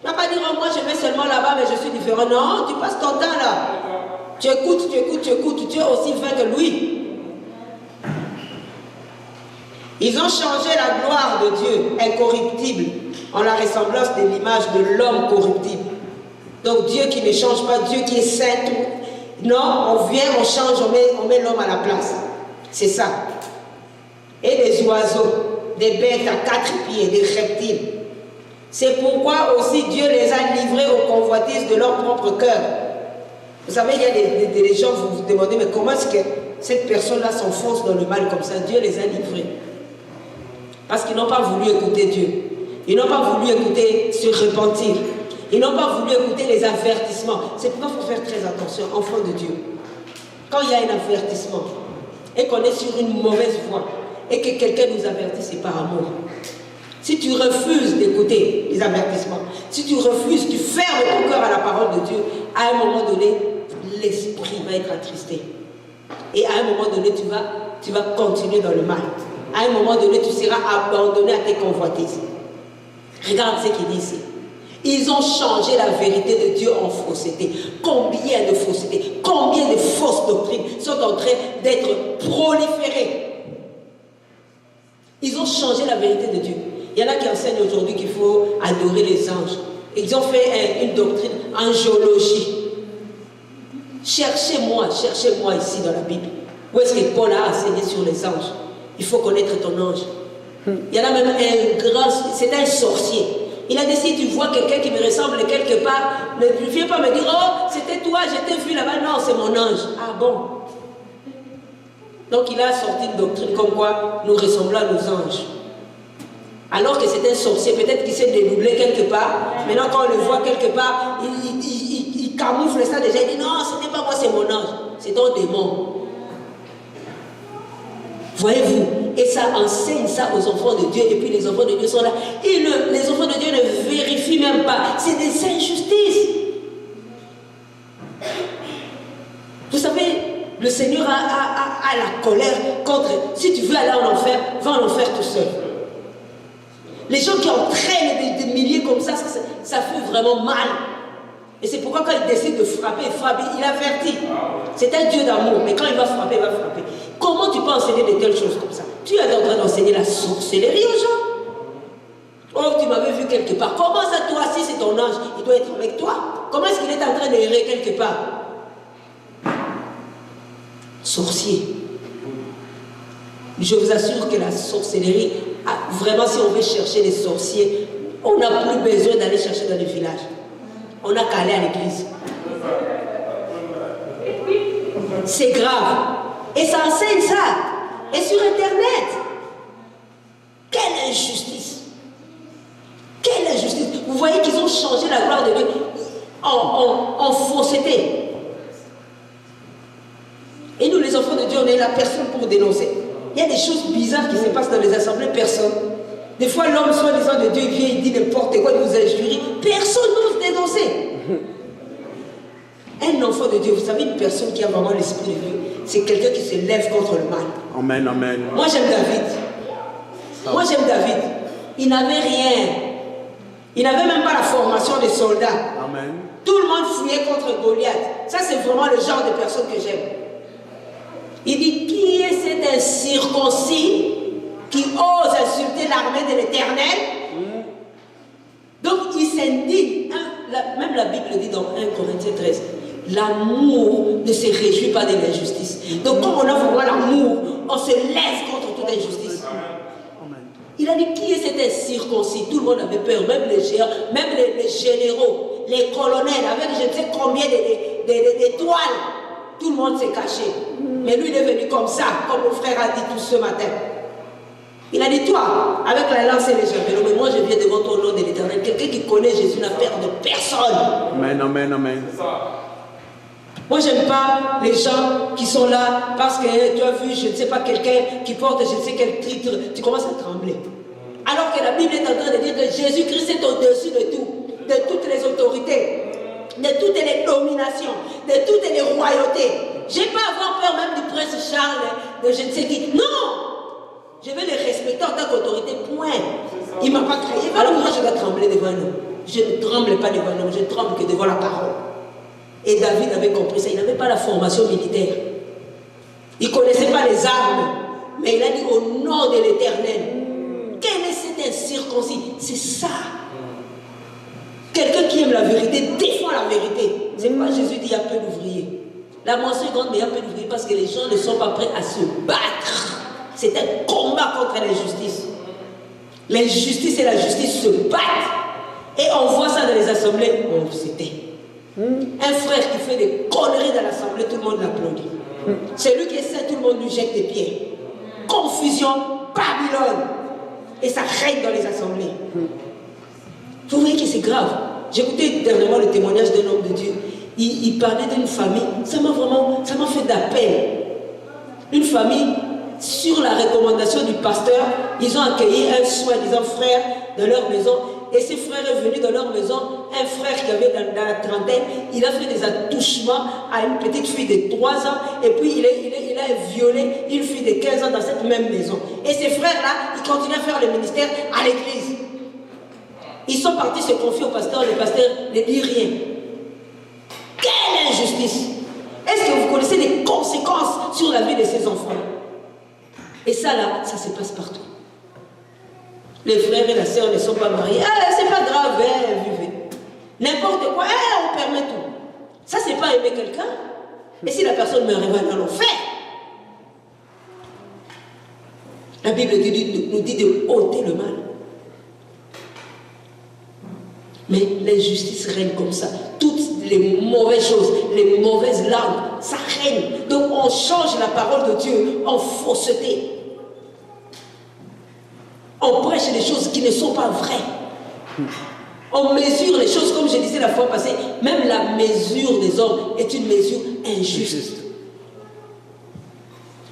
Tu ne vas pas dire, oh, moi je vais seulement là-bas, mais je suis différent. Non, tu passes ton temps là. Tu écoutes. Tu es aussi vain que lui. Ils ont changé la gloire de Dieu, incorruptible, en la ressemblance de l'image de l'homme corruptible. Donc Dieu qui ne change pas, Dieu qui est saint. Non, on vient, on change, on met l'homme à la place. C'est ça. Et des oiseaux, des bêtes à 4 pieds, des reptiles. C'est pourquoi aussi Dieu les a livrés aux convoitises de leur propre cœur. Vous savez, il y a des gens, vous vous demandez, mais comment est-ce que cette personne-là s'enfonce dans le mal comme ça? Dieu les a livrés. Parce qu'ils n'ont pas voulu écouter Dieu. Ils n'ont pas voulu écouter se repentir. Ils n'ont pas voulu écouter les avertissements. C'est pourquoi il faut faire très attention, enfants de Dieu. Quand il y a un avertissement et qu'on est sur une mauvaise voie et que quelqu'un nous avertit, c'est par amour. Si tu refuses d'écouter les avertissements, si tu refuses, tu fermes ton cœur à la parole de Dieu, à un moment donné, l'esprit va être attristé. Et à un moment donné, tu vas continuer dans le mal. À un moment donné, tu seras abandonné à tes convoitises. Regarde ce qu'il dit ici. Ils ont changé la vérité de Dieu en fausseté. Combien de faussetés, combien de fausses doctrines sont en train d'être proliférées. Ils ont changé la vérité de Dieu. Il y en a qui enseignent aujourd'hui qu'il faut adorer les anges. Ils ont fait une doctrine angiologie. Cherchez-moi ici dans la Bible. Où est-ce que Paul a enseigné sur les anges? Il faut connaître ton ange. Il y en a même un grand, c'est un sorcier. Il a dit, si tu vois quelqu'un qui me ressemble quelque part, ne viens pas me dire, oh, c'était toi, je t'ai vu là-bas. Non, c'est mon ange. Ah bon? Donc il a sorti une doctrine comme quoi nous ressemblons à nos anges. Alors que c'est un sorcier, peut-être qu'il s'est dédoublé quelque part. Maintenant, quand on le voit quelque part, il camoufle ça déjà. Il dit, non, ce n'est pas moi, c'est mon ange. C'est ton démon. Voyez-vous? Et ça enseigne ça aux enfants de Dieu. Et puis les enfants de Dieu sont là. Et les enfants de Dieu ne vérifient même pas. C'est des injustices. Vous savez, Le Seigneur a la colère contre. Si tu veux aller en enfer, va en enfer tout seul. Les gens qui entraînent des milliers comme ça fait vraiment mal. Et c'est pourquoi quand il décide de frapper, il frappe, il avertit. C'est un Dieu d'amour, mais quand il va frapper, il va frapper. Comment tu peux enseigner de telles choses comme ça? Tu es en train d'enseigner la sorcellerie aux gens. Oh, tu m'avais vu quelque part. Comment ça, toi, si c'est ton ange, il doit être avec toi? Comment est-ce qu'il est en train d'errer quelque part? Sorcier. Je vous assure que la sorcellerie, vraiment, si on veut chercher les sorciers, on n'a plus besoin d'aller chercher dans les villages. On n'a qu'à aller à l'église. C'est grave. Et ça enseigne ça. Et sur Internet. Quelle injustice. Quelle injustice. Vous voyez qu'ils ont changé la gloire de Dieu en fausseté. Et nous, les enfants de Dieu, on est la personne pour dénoncer. Il y a des choses bizarres qui se passent dans les assemblées, personne. Des fois, l'homme, soi-disant de Dieu, il vient, il dit n'importe quoi, il vous injurie. Personne n'ose dénoncer. Un enfant de Dieu, vous savez, une personne qui a vraiment l'esprit de Dieu, c'est quelqu'un qui se lève contre le mal. Amen, amen. Moi, j'aime David. Moi, j'aime David. Il n'avait rien. Il n'avait même pas la formation des soldats. Amen. Tout le monde fouillait contre Goliath. Ça, c'est vraiment le genre de personne que j'aime. Il dit, qui est cet incirconcis qui ose insulter l'armée de l'Éternel? Donc, il s'indigne. Même la Bible dit dans 1 Corinthiens 13, l'amour ne se réjouit pas de l'injustice. Donc, comme on a vraiment l'amour, on se lève contre toute injustice. Il a dit, qui est cet incirconcis? Tout le monde avait peur, même les géants, même les généraux, les colonels, avec je ne sais combien d'étoiles. Tout le monde s'est caché. Mais lui, il est venu comme ça, comme mon frère a dit tout ce matin. Il a dit, toi, avec la lance et les javelots, mais moi je viens devant ton nom de l'Éternel. Quelqu'un qui connaît Jésus n'a peur de personne. Amen, amen, amen. Moi, j'aime pas les gens qui sont là parce que tu as vu, je ne sais pas, quelqu'un qui porte je ne sais quel titre, tu commences à trembler. Alors que la Bible est en train de dire que Jésus-Christ est au-dessus de tout, de toutes les autorités, de toutes les dominations, de toutes les royautés. Je n'ai pas à avoir peur même du prince Charles, de je ne sais qui. Non! Je vais les respecter en tant qu'autorité, point. Il ne m'a pas créé. Alors moi, je dois trembler devant nous. Je ne tremble pas devant nous, je ne tremble que devant la parole. Et David avait compris ça. Il n'avait pas la formation militaire. Il ne connaissait pas les armes. Mais il a dit au nom de l'Éternel. Quel est cet incirconcis? C'est ça. Quelqu'un qui aime la vérité défend la vérité. C'est pas Jésus dit il y a peu d'ouvriers. La moisson est grande, mais il y a peu d'ouvriers parce que les gens ne sont pas prêts à se battre. C'est un combat contre l'injustice. L'injustice et la justice se battent. Et on voit ça dans les assemblées. Oh, c'était un frère qui fait des conneries dans l'assemblée, tout le monde l'applaudit. Celui qui est saint, tout le monde lui jette des pieds. Confusion, Babylone. Et ça règne dans les assemblées. Vous voyez que c'est grave. J'ai écouté dernièrement le témoignage d'un homme de Dieu. Il parlait d'une famille. Ça m'a fait de la peine. Une famille, sur la recommandation du pasteur, ils ont accueilli un soi-disant frère dans leur maison. Et ce frère est venu dans leur maison, un frère qui avait dans la trentaine, il a fait des attouchements à une petite fille de 3 ans, et puis il a violé une fille de 15 ans dans cette même maison. Et ces frères-là, ils continuent à faire le ministère à l'église. Ils sont partis se confier au pasteur, le pasteur ne dit rien. Quelle injustice! Est-ce que vous connaissez les conséquences sur la vie de ces enfants? Et ça là, ça se passe partout. Les frères et la sœur ne sont pas mariés. Ah, c'est pas grave, vivez. N'importe quoi, on permet tout. Ça, c'est pas aimer quelqu'un. Et si la personne meurt, elle va dans l'enfer. La Bible nous dit de ôter le mal. Mais l'injustice règne comme ça. Toutes les mauvaises choses, les mauvaises langues, ça règne. Donc on change la parole de Dieu en fausseté. On prêche des choses qui ne sont pas vraies. On mesure les choses, comme je disais la fois passée, même la mesure des hommes est une mesure injuste.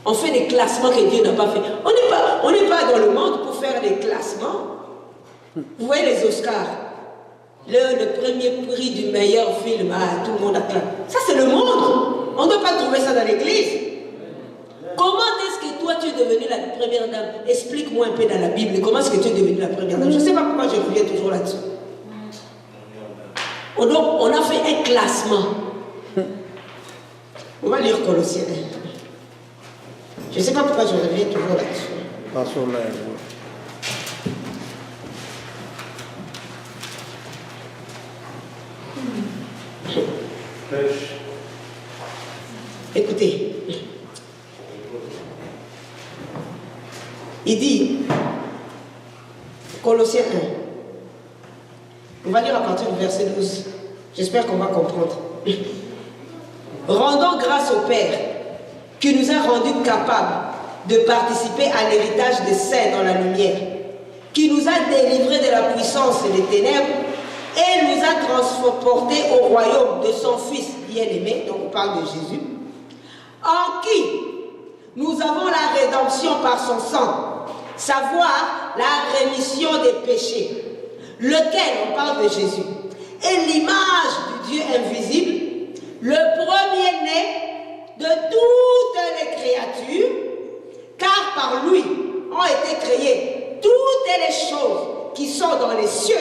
On fait des classements que Dieu n'a pas fait. On n'est pas dans le monde pour faire des classements. Vous voyez les Oscars, le premier prix du meilleur film, tout le monde acclame. Ça c'est le monde. On On ne peut pas trouver ça dans l'église. Comment est-ce que toi tu es devenue la première dame? Explique-moi un peu dans la Bible. Comment est-ce que tu es devenue la première dame? Je ne sais pas pourquoi je reviens toujours là-dessus. Donc, on a fait un classement. On va lire Colossiens 1. Je ne sais pas pourquoi je reviens toujours là-dessus. Pas sur l'air. Écoutez. Il dit, Colossiens 1. On va lire à partir du verset 12. J'espère qu'on va comprendre. Rendons grâce au Père qui nous a rendus capables de participer à l'héritage des saints dans la lumière, qui nous a délivrés de la puissance des ténèbres et nous a transportés au royaume de son Fils bien-aimé, donc on parle de Jésus, en qui nous avons la rédemption par son sang, savoir la rémission des péchés, lequel, on parle de Jésus, est l'image du Dieu invisible, le premier-né de toutes les créatures, car par lui ont été créées toutes les choses qui sont dans les cieux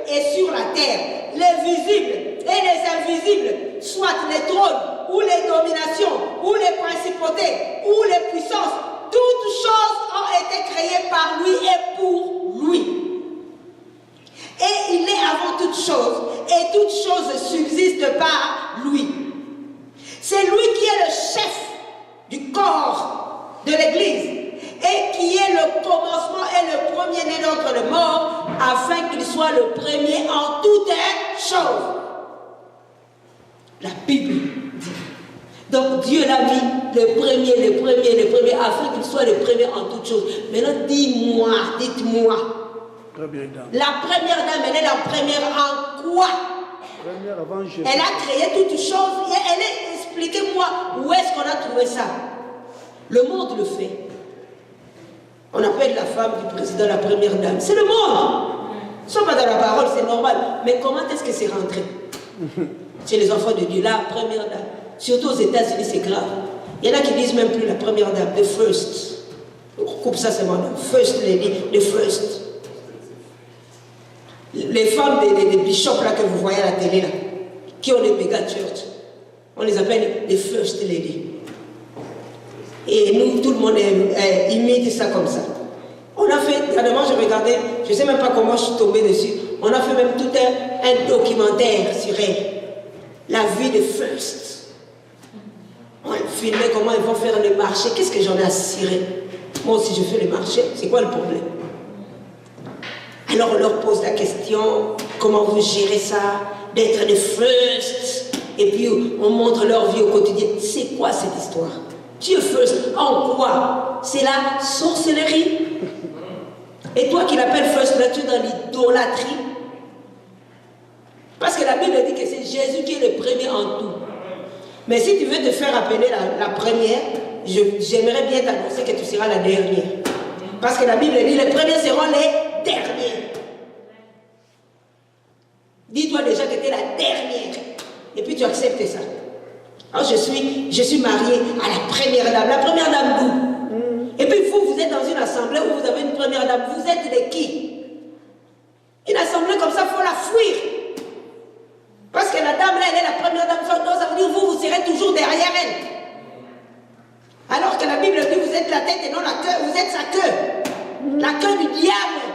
et sur la terre, les visibles et les invisibles, soit les trônes ou les dominations ou les principautés ou les puissances, toutes choses ont été créées par lui et pour lui. Et il est avant toutes choses, et toutes choses subsistent par lui. C'est lui qui est le chef du corps de l'Église et qui est le commencement et le premier-né d'entre les morts, afin qu'il soit le premier en toutes choses. La Bible dit. Donc Dieu l'a mis le premier, afin qu'il soit le premier en toutes choses. Maintenant, dis-moi, dites-moi. La première dame, elle est la première en quoi? Elle a créé toutes choses. Elle est, expliquez-moi où est-ce qu'on a trouvé ça. Le monde le fait. On appelle la femme du président la première dame. C'est le monde. Ils ne sont pas dans la parole, c'est normal. Mais comment est-ce que c'est rentré? Chez les enfants de Dieu, la première dame. Surtout aux États-Unis, c'est grave. Il y en a qui disent même plus la première dame, the first. On coupe ça, c'est mon first lady, the first. Les femmes des bishops là que vous voyez à la télé là, qui ont des méga church, on les appelle les first lady. Et nous, tout le monde imite ça comme ça. On a fait, dernièrement je regardais, je ne sais même pas comment je suis tombée dessus, on a fait même tout un documentaire sur elle. La vie de first. On filmait comment ils vont faire le marché. Qu'est-ce que j'en ai à cirer? Moi aussi je fais le marché, c'est quoi le problème? Alors on leur pose la question, comment vous gérez ça, d'être les first, et puis on montre leur vie au quotidien. C'est quoi cette histoire? Dieu first, en quoi? C'est la sorcellerie. Et toi qui l'appelles first, là tu es dans l'idolâtrie. Parce que la Bible dit que c'est Jésus qui est le premier en tout. Mais si tu veux te faire appeler la première, j'aimerais bien t'annoncer que tu seras la dernière. Parce que la Bible dit les premiers seront les derniers. Dis-toi déjà que tu es la dernière. Et puis tu acceptes ça. Alors je suis mariée à la première dame. La première dame d'où? Et puis vous êtes dans une assemblée où vous avez une première dame. Vous êtes de qui? Une assemblée comme ça, il faut la fuir. Parce que la dame là, elle est la première dame. Donc ça veut dire vous serez toujours derrière elle. Alors que la Bible dit vous êtes la tête et non la queue. Vous êtes sa queue. La queue du diable.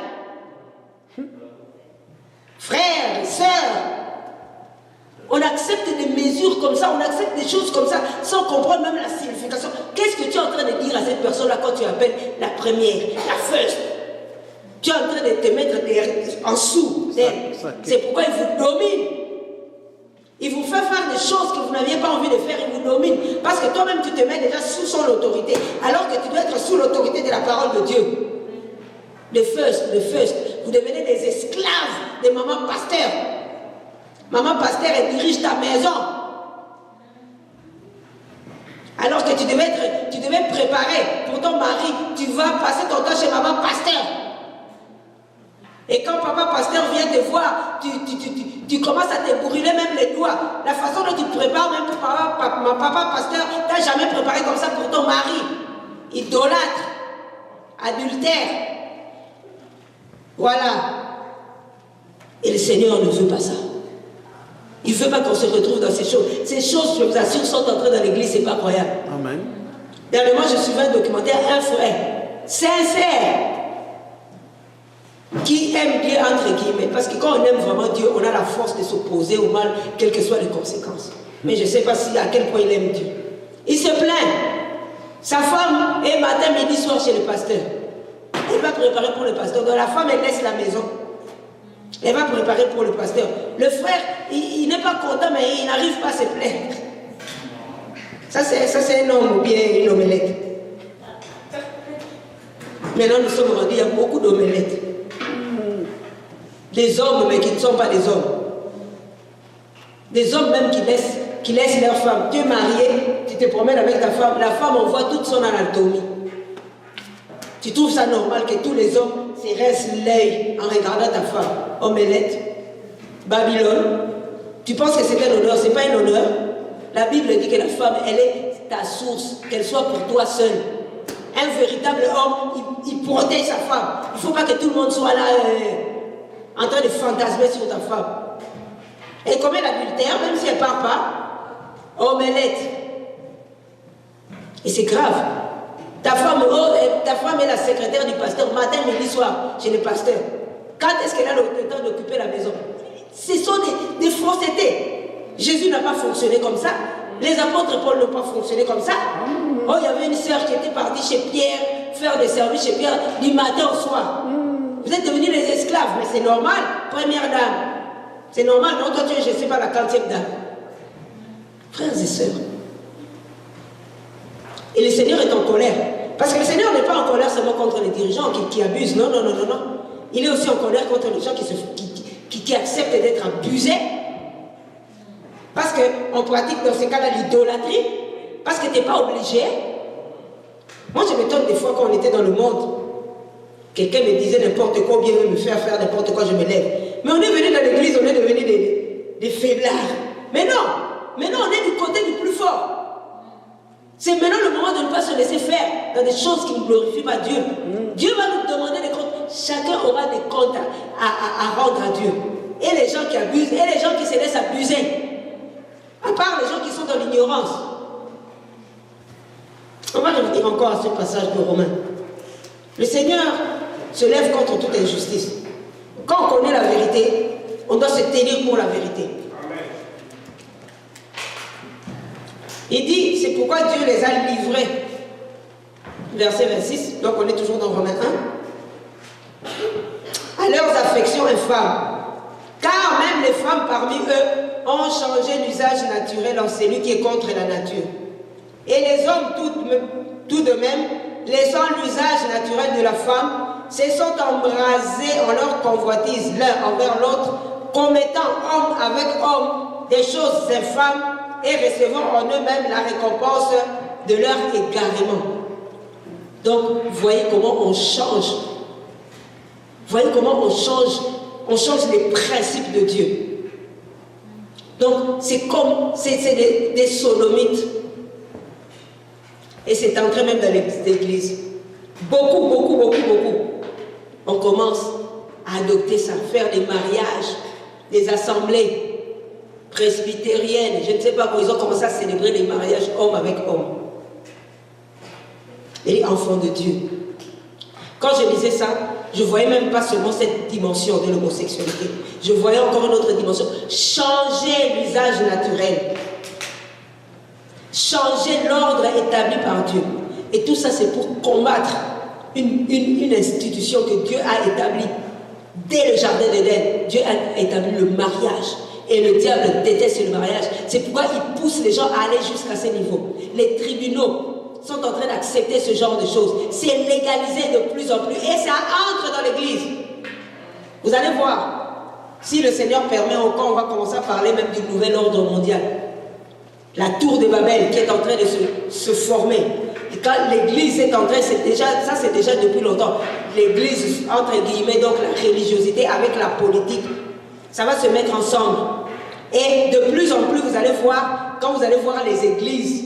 Frères et sœurs, on accepte des mesures comme ça, on accepte des choses comme ça, sans comprendre même la signification. Qu'est-ce que tu es en train de dire à cette personne-là quand tu appelles la première, la first? Tu es en train de te mettre en dessous d'elle. C'est pourquoi il vous domine. Il vous fait faire des choses que vous n'aviez pas envie de faire, il vous domine. Parce que toi-même, tu te mets déjà sous son autorité, alors que tu dois être sous l'autorité de la parole de Dieu. Le first, vous devenez des esclaves de maman pasteur. Maman pasteur, elle dirige ta maison. Alors que tu devais préparer pour ton mari, tu vas passer ton temps chez maman pasteur. Et quand papa pasteur vient te voir, tu commences à te brûler même les doigts. La façon dont tu te prépares même pour papa pasteur, tu n'as jamais préparé comme ça pour ton mari. Idolâtre, adultère. Voilà. Et le Seigneur ne veut pas ça. Il ne veut pas qu'on se retrouve dans ces choses. Ces choses, je vous assure, sont entrées dans l'église, c'est pas croyable. Amen. Dernièrement, je suivais un documentaire, un frère sincère qui aime Dieu entre guillemets. Parce que quand on aime vraiment Dieu, on a la force de s'opposer au mal, quelles que soient les conséquences. Mais je ne sais pas à quel point il aime Dieu. Il se plaint. Sa femme est matin, midi, soir chez le pasteur. Elle va préparer pour le pasteur. Donc la femme, elle laisse la maison. Elle va préparer pour le pasteur. Le frère, il n'est pas content, mais il n'arrive pas à se plaindre. Ça, c'est un homme ou bien une omelette. Maintenant, nous sommes rendus, il y a beaucoup d'omelettes. Des hommes, mais qui ne sont pas des hommes. Des hommes même qui laissent leur femme. Tu es marié, tu te promènes avec ta femme. La femme envoie toute son anatomie. Tu trouves ça normal que tous les hommes se restent l'œil en regardant ta femme? Omelette, Babylone. Tu penses que c'est un honneur? Ce n'est pas un honneur. La Bible dit que la femme, elle est ta source, qu'elle soit pour toi seule. Un véritable homme, il protège sa femme. Il ne faut pas que tout le monde soit là en train de fantasmer sur ta femme. Elle commet l'adultère, même si elle ne part pas, omelette. Et c'est grave. Ta femme est la secrétaire du pasteur, matin, midi, soir, chez le pasteur. Quand est-ce qu'elle a le temps d'occuper la maison? Ce sont des faussetés. Jésus n'a pas fonctionné comme ça. Les apôtres Paul n'ont pas fonctionné comme ça. Oh, il y avait une sœur qui était partie chez Pierre, faire des services chez Pierre, du matin au soir. Vous êtes devenus les esclaves, mais c'est normal, première dame. C'est normal, non? Toi, tu es, je ne sais pas, la 40e dame. Frères et sœurs. Et le Seigneur est en colère. Parce que le Seigneur n'est pas en colère seulement contre les dirigeants qui abusent. Non, non, non, non, non. Il est aussi en colère contre les gens qui acceptent d'être abusés. Parce qu'on pratique dans ces cas-là l'idolâtrie. Parce que tu n'es pas obligé. Moi, je m'étonne des fois quand on était dans le monde. Quelqu'un me disait n'importe quoi, ou bien veut me faire n'importe quoi, je me lève. Mais on est venu dans l'église, on est devenu des faiblards. Mais non, on est du côté du plus fort. C'est maintenant le moment de ne pas se laisser faire dans des choses qui ne glorifient pas Dieu. Dieu va nous demander des comptes. Chacun aura des comptes à rendre à Dieu. Et les gens qui abusent, et les gens qui se laissent abuser. À part les gens qui sont dans l'ignorance. On va revenir encore à ce passage de Romains. Le Seigneur se lève contre toute injustice. Quand on connaît la vérité, on doit se tenir pour la vérité. Il dit, c'est pourquoi Dieu les a livrés. Verset 26, donc on est toujours dans Romains 1. À leurs affections infâmes. Car même les femmes parmi eux ont changé l'usage naturel en celui qui est contre la nature. Et les hommes tout de même, laissant l'usage naturel de la femme, se sont embrasés en leur convoitise l'un envers l'autre, commettant homme avec homme des choses infâmes et recevant en eux-mêmes la récompense de leur égarement. Donc, voyez comment on change. Voyez comment on change les principes de Dieu. Donc, c'est comme, c'est des sodomites. Et c'est entré même dans l'église. Beaucoup. On commence à adopter ça, faire des mariages, des assemblées presbytériennes. Je ne sais pas comment ils ont commencé à célébrer les mariages homme avec homme. Et enfants de Dieu. Quand je lisais ça, je ne voyais même pas seulement cette dimension de l'homosexualité. Je voyais encore une autre dimension. Changer l'usage naturel. Changer l'ordre établi par Dieu. Et tout ça, c'est pour combattre une institution que Dieu a établie. Dès le jardin d'Éden, Dieu a établi le mariage. Et le diable déteste le mariage. C'est pourquoi il pousse les gens à aller jusqu'à ce niveau. Les tribunaux sont en train d'accepter ce genre de choses. C'est légalisé de plus en plus. Et ça entre dans l'église. Vous allez voir. Si le Seigneur permet encore, on va commencer à parler même du nouvel ordre mondial. La tour de Babel qui est en train de se former. Et quand l'église est en train, c'est déjà depuis longtemps. L'église, entre guillemets, donc la religiosité avec la politique. Ça va se mettre ensemble. Et de plus en plus, vous allez voir, quand vous allez voir les églises,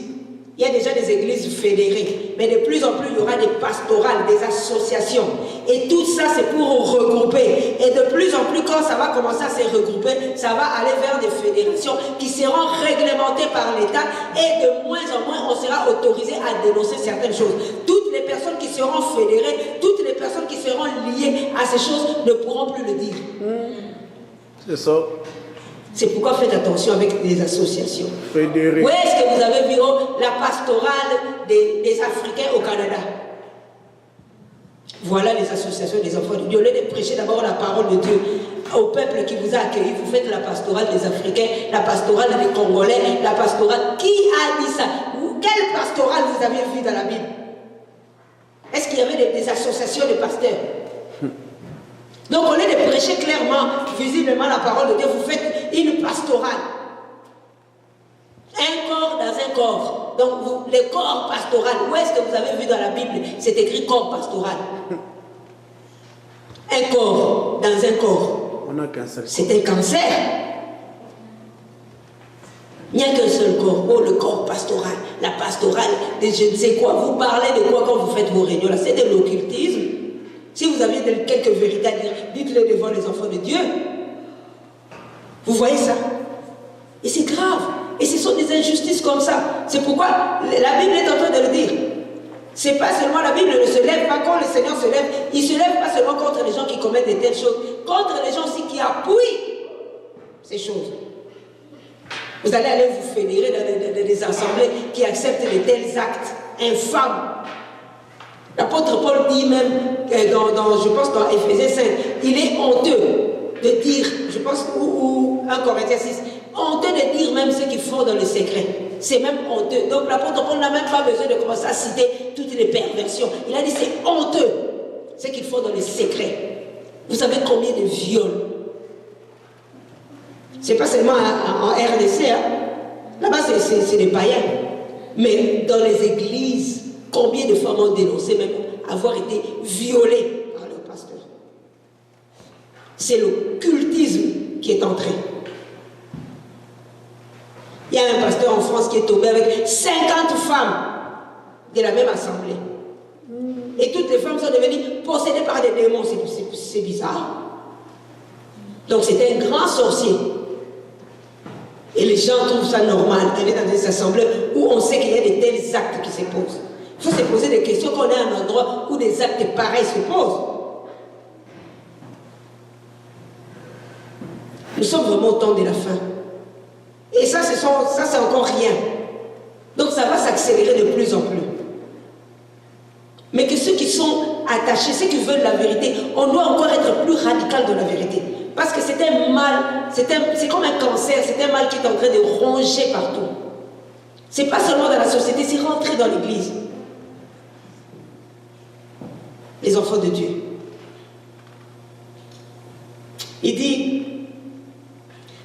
il y a déjà des églises fédérées, mais de plus en plus, il y aura des pastorales, des associations. Et tout ça, c'est pour regrouper. Et de plus en plus, quand ça va commencer à se regrouper, ça va aller vers des fédérations qui seront réglementées par l'État. Et de moins en moins, on sera autorisé à dénoncer certaines choses. Toutes les personnes qui seront fédérées, toutes les personnes qui seront liées à ces choses ne pourront plus le dire. C'est ça. C'est pourquoi faites attention avec les associations. Fédéré. Où est-ce que vous avez vu la pastorale des Africains au Canada? Voilà les associations des enfants de Dieu. Au lieu de prêcher d'abord la parole de Dieu au peuple qui vous a accueilli, vous faites la pastorale des Africains, la pastorale des Congolais, la pastorale... Qui a dit ça? Quelle pastorale vous avez vu dans la Bible? Est-ce qu'il y avait des associations de pasteurs? Donc au lieu de prêcher clairement, visiblement la parole de Dieu, vous faites une pastorale. Un corps dans un corps. Donc les corps pastoraux, où est-ce que vous avez vu dans la Bible? C'est écrit corps pastoral. Un corps dans un corps. On n'a qu'un seul. C'est un cancer. Il n'y a qu'un seul corps. Oh, le corps pastoral. La pastorale de je ne sais quoi. Vous parlez de quoi quand vous faites vos réunions là? C'est de l'occultisme. Si vous aviez quelques vérités à dire, dites-les devant les enfants de Dieu. Vous voyez ça? Et c'est grave. Et ce sont des injustices comme ça. C'est pourquoi la Bible est en train de le dire. C'est pas seulement la Bible ne se lève pas quand le Seigneur se lève. Il ne se lève pas seulement contre les gens qui commettent de telles choses, contre les gens aussi qui appuient ces choses. Vous allez aller vous fédérer dans des assemblées qui acceptent de tels actes infâmes. L'apôtre Paul dit même, je pense dans Éphésiens 5, il est honteux de dire, je pense, ou 1 Corinthiens 6, honteux de dire même ce qu'ils font dans le secret. C'est même honteux. Donc l'apôtre Paul n'a même pas besoin de commencer à citer toutes les perversions. Il a dit c'est honteux ce qu'ils font dans le secret. Vous savez combien de viols? C'est pas seulement en RDC, hein. Là-bas c'est des païens. Mais dans les églises, combien de femmes ont dénoncé même avoir été violées par leur pasteur? C'est l'occultisme qui est entré. Il y a un pasteur en France qui est tombé avec 50 femmes de la même assemblée. Et toutes les femmes sont devenues possédées par des démons. C'est bizarre. Donc c'était un grand sorcier. Et les gens trouvent ça normal d'aller dans des assemblées où on sait qu'il y a de tels actes qui se posent. Il faut se poser des questions qu'on est à un endroit où des actes pareils se posent. Nous sommes vraiment au temps de la fin. Et ça c'est encore rien. Donc ça va s'accélérer de plus en plus. Mais que ceux qui sont attachés, ceux qui veulent la vérité, on doit encore être plus radical dans la vérité. Parce que c'est un mal, c'est comme un cancer, c'est un mal qui est en train de ronger partout. C'est pas seulement dans la société, c'est rentré dans l'église. Les enfants de Dieu. Il dit,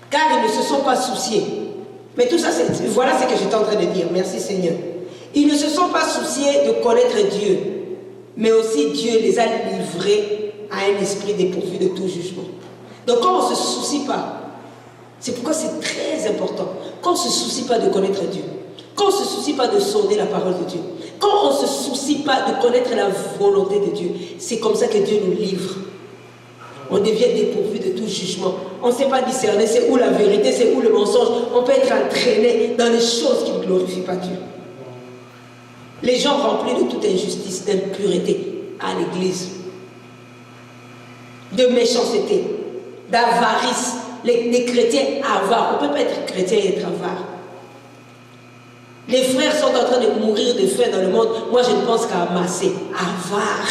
car ils ne se sont pas souciés. Mais tout ça, voilà ce que j'étais en train de dire. Merci Seigneur. Ils ne se sont pas souciés de connaître Dieu, mais aussi Dieu les a livrés à un esprit dépourvu de tout jugement. Donc quand on ne se soucie pas, c'est pourquoi c'est très important, quand on ne se soucie pas de connaître Dieu, quand on ne se soucie pas de sonder la parole de Dieu, quand on ne se soucie pas de connaître la volonté de Dieu, c'est comme ça que Dieu nous livre. On devient dépourvu de tout jugement. On ne sait pas discerner, c'est où la vérité, c'est où le mensonge. On peut être entraîné dans les choses qui ne glorifient pas Dieu. Les gens remplis de toute injustice, d'impureté à l'église, de méchanceté, d'avarice. Les chrétiens avares, on ne peut pas être chrétien et être avare. Les frères sont en train de mourir de faim dans le monde. Moi, je ne pense qu'à amasser. Avare.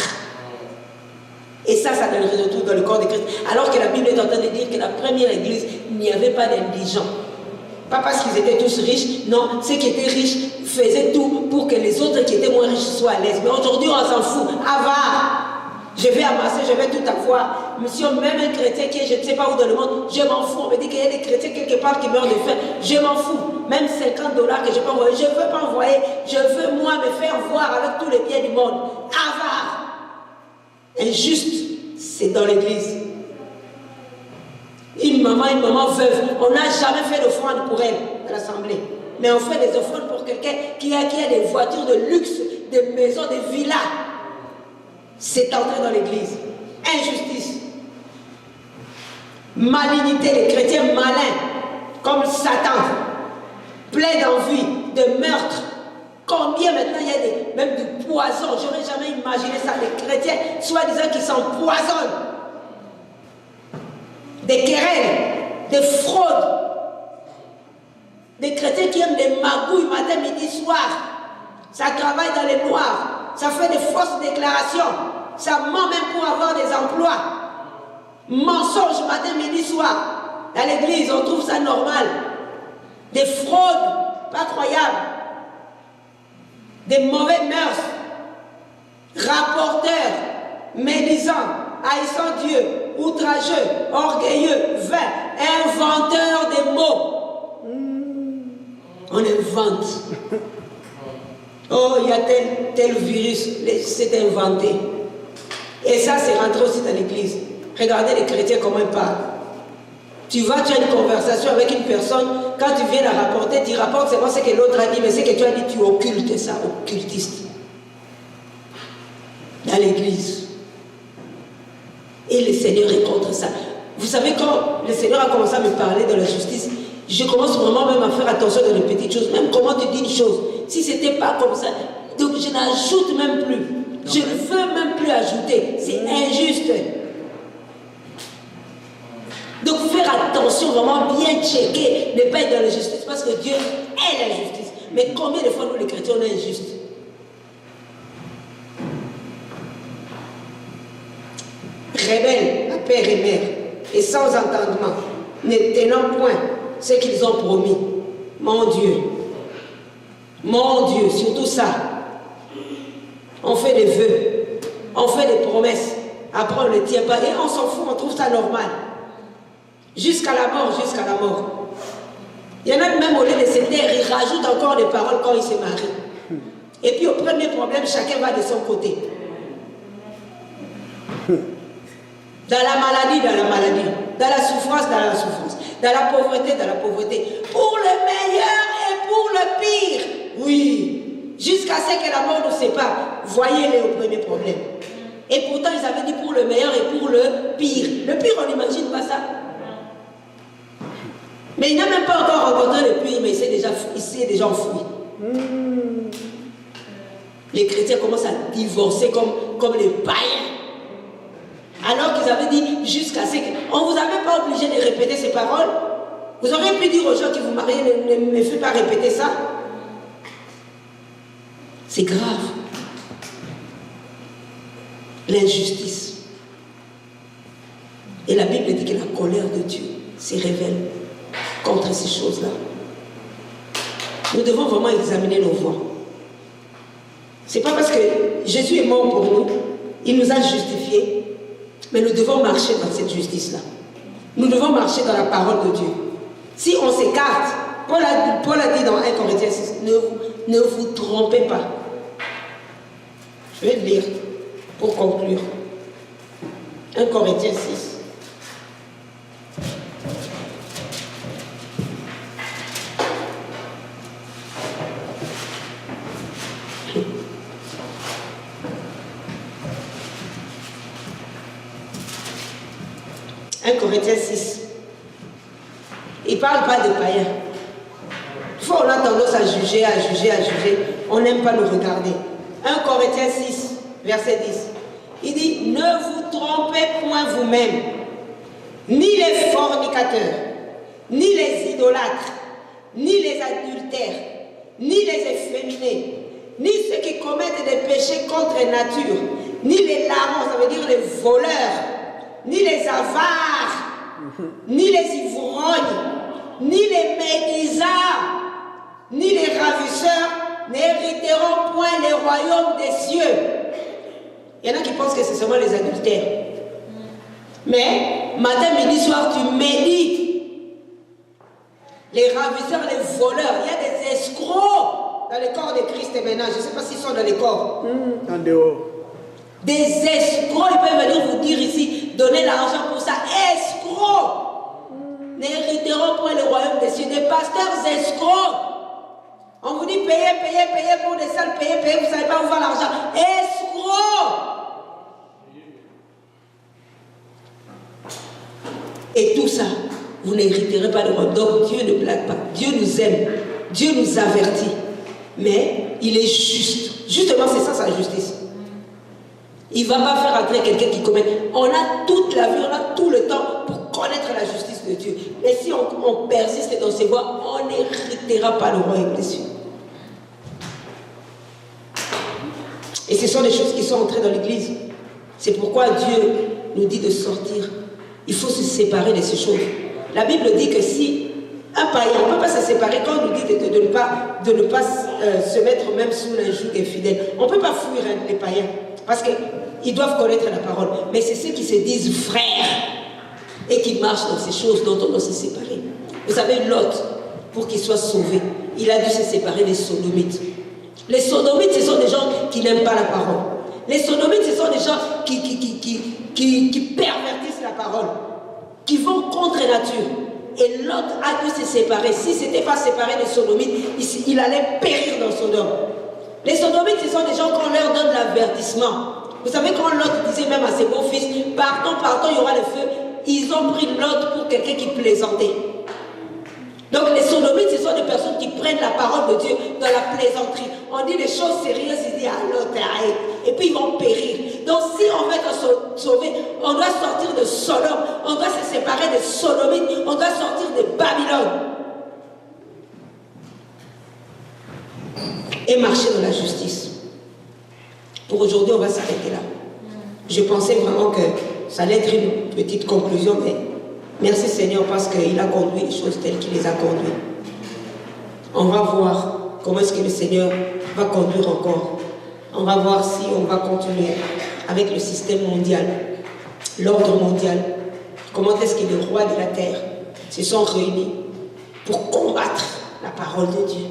Et ça donne le retour dans le corps de Christ. Alors que la Bible est en train de dire que la première église, il n'y avait pas d'indigents. Pas parce qu'ils étaient tous riches, non, ceux qui étaient riches faisaient tout pour que les autres qui étaient moins riches soient à l'aise. Mais aujourd'hui, on s'en fout. Avare. Je vais amasser, je vais tout avoir. Monsieur, même un chrétien qui est je ne sais pas où dans le monde, je m'en fous. On me dit qu'il y a des chrétiens quelque part qui meurent de faim. Je m'en fous. Même $50 que je peux envoyer, je ne veux pas envoyer. Je veux moi me faire voir avec tous les biens du monde. Avare. Injuste, c'est dans l'église. Une maman maman veuve, on n'a jamais fait d'offrande pour elle à l'assemblée. Mais on fait des offrandes pour quelqu'un qui a des voitures de luxe, des maisons, des villas. C'est entré dans l'église. Injustice. Malignité, les chrétiens malins, comme Satan, plein d'envie, de meurtre. Combien maintenant il y a même du poison. J'aurais jamais imaginé ça. Les chrétiens, soi-disant qui s'empoisonnent. Des querelles, des fraudes. Des chrétiens qui aiment des magouilles matin, midi, soir. Ça travaille dans les noirs. Ça fait des fausses déclarations. Ça ment même pour avoir des emplois. Mensonges matin, midi, soir. À l'église, on trouve ça normal. Des fraudes, pas croyables. Des mauvais mœurs. Rapporteurs, médisants, haïssant Dieu, outrageux, orgueilleux, vains, inventeurs des mots. On invente. Oh, il y a tel virus, c'est inventé. Et ça, c'est rentré aussi dans l'église. Regardez les chrétiens comment ils parlent. Tu as une conversation avec une personne, quand tu viens la rapporter, tu rapportes seulement ce que l'autre a dit, mais ce que tu as dit, tu occultes ça, occultiste. Dans l'église. Et le Seigneur est contre ça. Vous savez, quand le Seigneur a commencé à me parler de la justice, je commence vraiment même à faire attention dans les petites choses, même comment tu dis une chose. Si ce n'était pas comme ça, donc je n'ajoute même plus. Je ne veux même plus ajouter. C'est injuste. Donc faire attention, vraiment bien checker, ne pas être dans la justice, parce que Dieu est la justice. Mais combien de fois nous les chrétiens on est injustes? Rebelles à père et mère, et sans entendement, ne tenant point ce qu'ils ont promis. Mon Dieu, surtout ça. On fait des vœux, on fait des promesses, après on ne les tient pas, et on s'en fout, on trouve ça normal. Jusqu'à la mort, jusqu'à la mort. Il y en a même au lieu de se taire, ils rajoutent encore des paroles quand ils se marient. Et puis au premier problème, chacun va de son côté. Dans la maladie, dans la souffrance, dans la pauvreté, pour le meilleur et pour le pire. Oui, jusqu'à ce que la mort nous sépare. Voyez-les au premier problème. Et pourtant, ils avaient dit pour le meilleur et pour le pire. Le pire, on n'imagine pas ça. Mais il n'a même pas encore rencontré le pire, mais il s'est déjà enfoui. Les chrétiens commencent à divorcer comme les païens. Alors qu'ils avaient dit jusqu'à ce qu'on ne vous avait pas obligé de répéter ces paroles. Vous auriez pu dire aux gens qui vous marient, ne me faites pas répéter ça. C'est grave. L'injustice. Et la Bible dit que la colère de Dieu se révèle contre ces choses-là. Nous devons vraiment examiner nos voies. Ce n'est pas parce que Jésus est mort pour nous, il nous a justifiés, mais nous devons marcher dans cette justice-là. Nous devons marcher dans la parole de Dieu. Si on s'écarte, Paul a dit dans 1 Corinthiens 6, ne vous trompez pas. Je vais le lire pour conclure. 1 Corinthiens 6. Corinthiens 6. Il ne parle pas de païens. Des fois, on a tendance à juger. On n'aime pas nous regarder. 1 Corinthiens 6, verset 10. Il dit, ne vous trompez point vous-même, ni les fornicateurs, ni les idolâtres, ni les adultères, ni les efféminés, ni ceux qui commettent des péchés contre nature, ni les larrons, ça veut dire les voleurs, ni les avares, ni les ivrognes, ni les médisants, ni les ravisseurs n'hériteront point les royaumes des cieux. Il y en a qui pensent que c'est seulement les adultères. Mais matin, midi, soir, tu médites. Les ravisseurs, les voleurs, il y a des escrocs dans le corps de Christ maintenant. Je ne sais pas s'ils sont dans les corps. En dehors. Des escrocs, ils peuvent venir vous dire ici, donner l'argent pour ça. Escrocs. n'hériteront point le royaume des cieux. Des pasteurs escrocs. On vous dit payez, payez, payez pour des salles, payez, payez, vous ne savez pas où va l'argent. Escrocs. Et tout ça, vous n'hériterez pas le royaume. Donc Dieu ne blague pas. Dieu nous aime. Dieu nous avertit. Mais il est juste. Justement, c'est ça sa justice. Il ne va pas faire entrer quelqu'un qui commet. On a toute la vie, on a tout le temps pour connaître la justice de Dieu. Mais si on persiste dans ses voies, on n'héritera pas le royaume des cieux. Et ce sont des choses qui sont entrées dans l'église. C'est pourquoi Dieu nous dit de sortir. Il faut se séparer de ces choses. La Bible dit que si un païen, on ne peut pas se séparer quand on nous dit de ne pas se mettre même sous le joug des fidèles. On ne peut pas fuir les païens. Parce qu'ils doivent connaître la parole. Mais c'est ceux qui se disent frères et qui marchent dans ces choses dont on doit se séparer. Vous savez, Lot, pour qu'il soit sauvé, il a dû se séparer des sodomites. Les sodomites, ce sont des gens qui n'aiment pas la parole. Les sodomites, ce sont des gens qui pervertissent la parole, qui vont contre nature. Et Lot a dû se séparer. Si ce n'était pas séparé des sodomites, il allait périr dans Sodome. Les sodomites, ce sont des gens qu'on leur donne l'avertissement. Vous savez, quand Lot disait même à ses beaux-fils, partons, partons, il y aura le feu, ils ont pris Lot pour quelqu'un qui plaisantait. Donc les sodomites, ce sont des personnes qui prennent la parole de Dieu dans la plaisanterie. On dit des choses sérieuses, ils disent à Lot, arrête. Et puis ils vont périr. Donc si on veut être sauvé, on doit sortir de Sodome, on doit se séparer des sodomites, on doit sortir de Babylone. Et marcher dans la justice. Pour aujourd'hui, on va s'arrêter là. Je pensais vraiment que ça allait être une petite conclusion, mais merci Seigneur parce qu'il a conduit les choses telles qu'il les a conduites. On va voir comment est-ce que le Seigneur va conduire encore. On va voir si on va continuer avec le système mondial, l'ordre mondial. Comment est-ce que les rois de la terre se sont réunis pour combattre la parole de Dieu.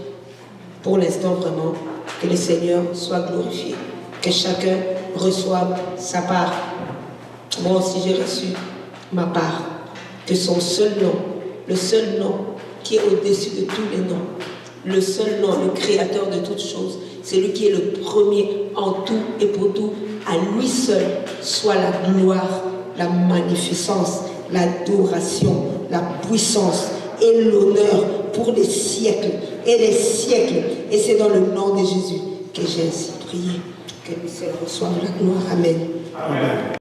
Pour l'instant, vraiment, que le Seigneur soit glorifié. Que chacun reçoive sa part. Moi aussi, j'ai reçu ma part. Que son seul nom, le seul nom qui est au-dessus de tous les noms, le seul nom, le créateur de toutes choses, c'est lui qui est le premier en tout et pour tout, à lui seul soit la gloire, la magnificence, l'adoration, la puissance et l'honneur pour les siècles et les siècles. Et c'est dans le nom de Jésus que j'ai ainsi prié. Que le Seigneur reçoive la gloire. Amen. Amen.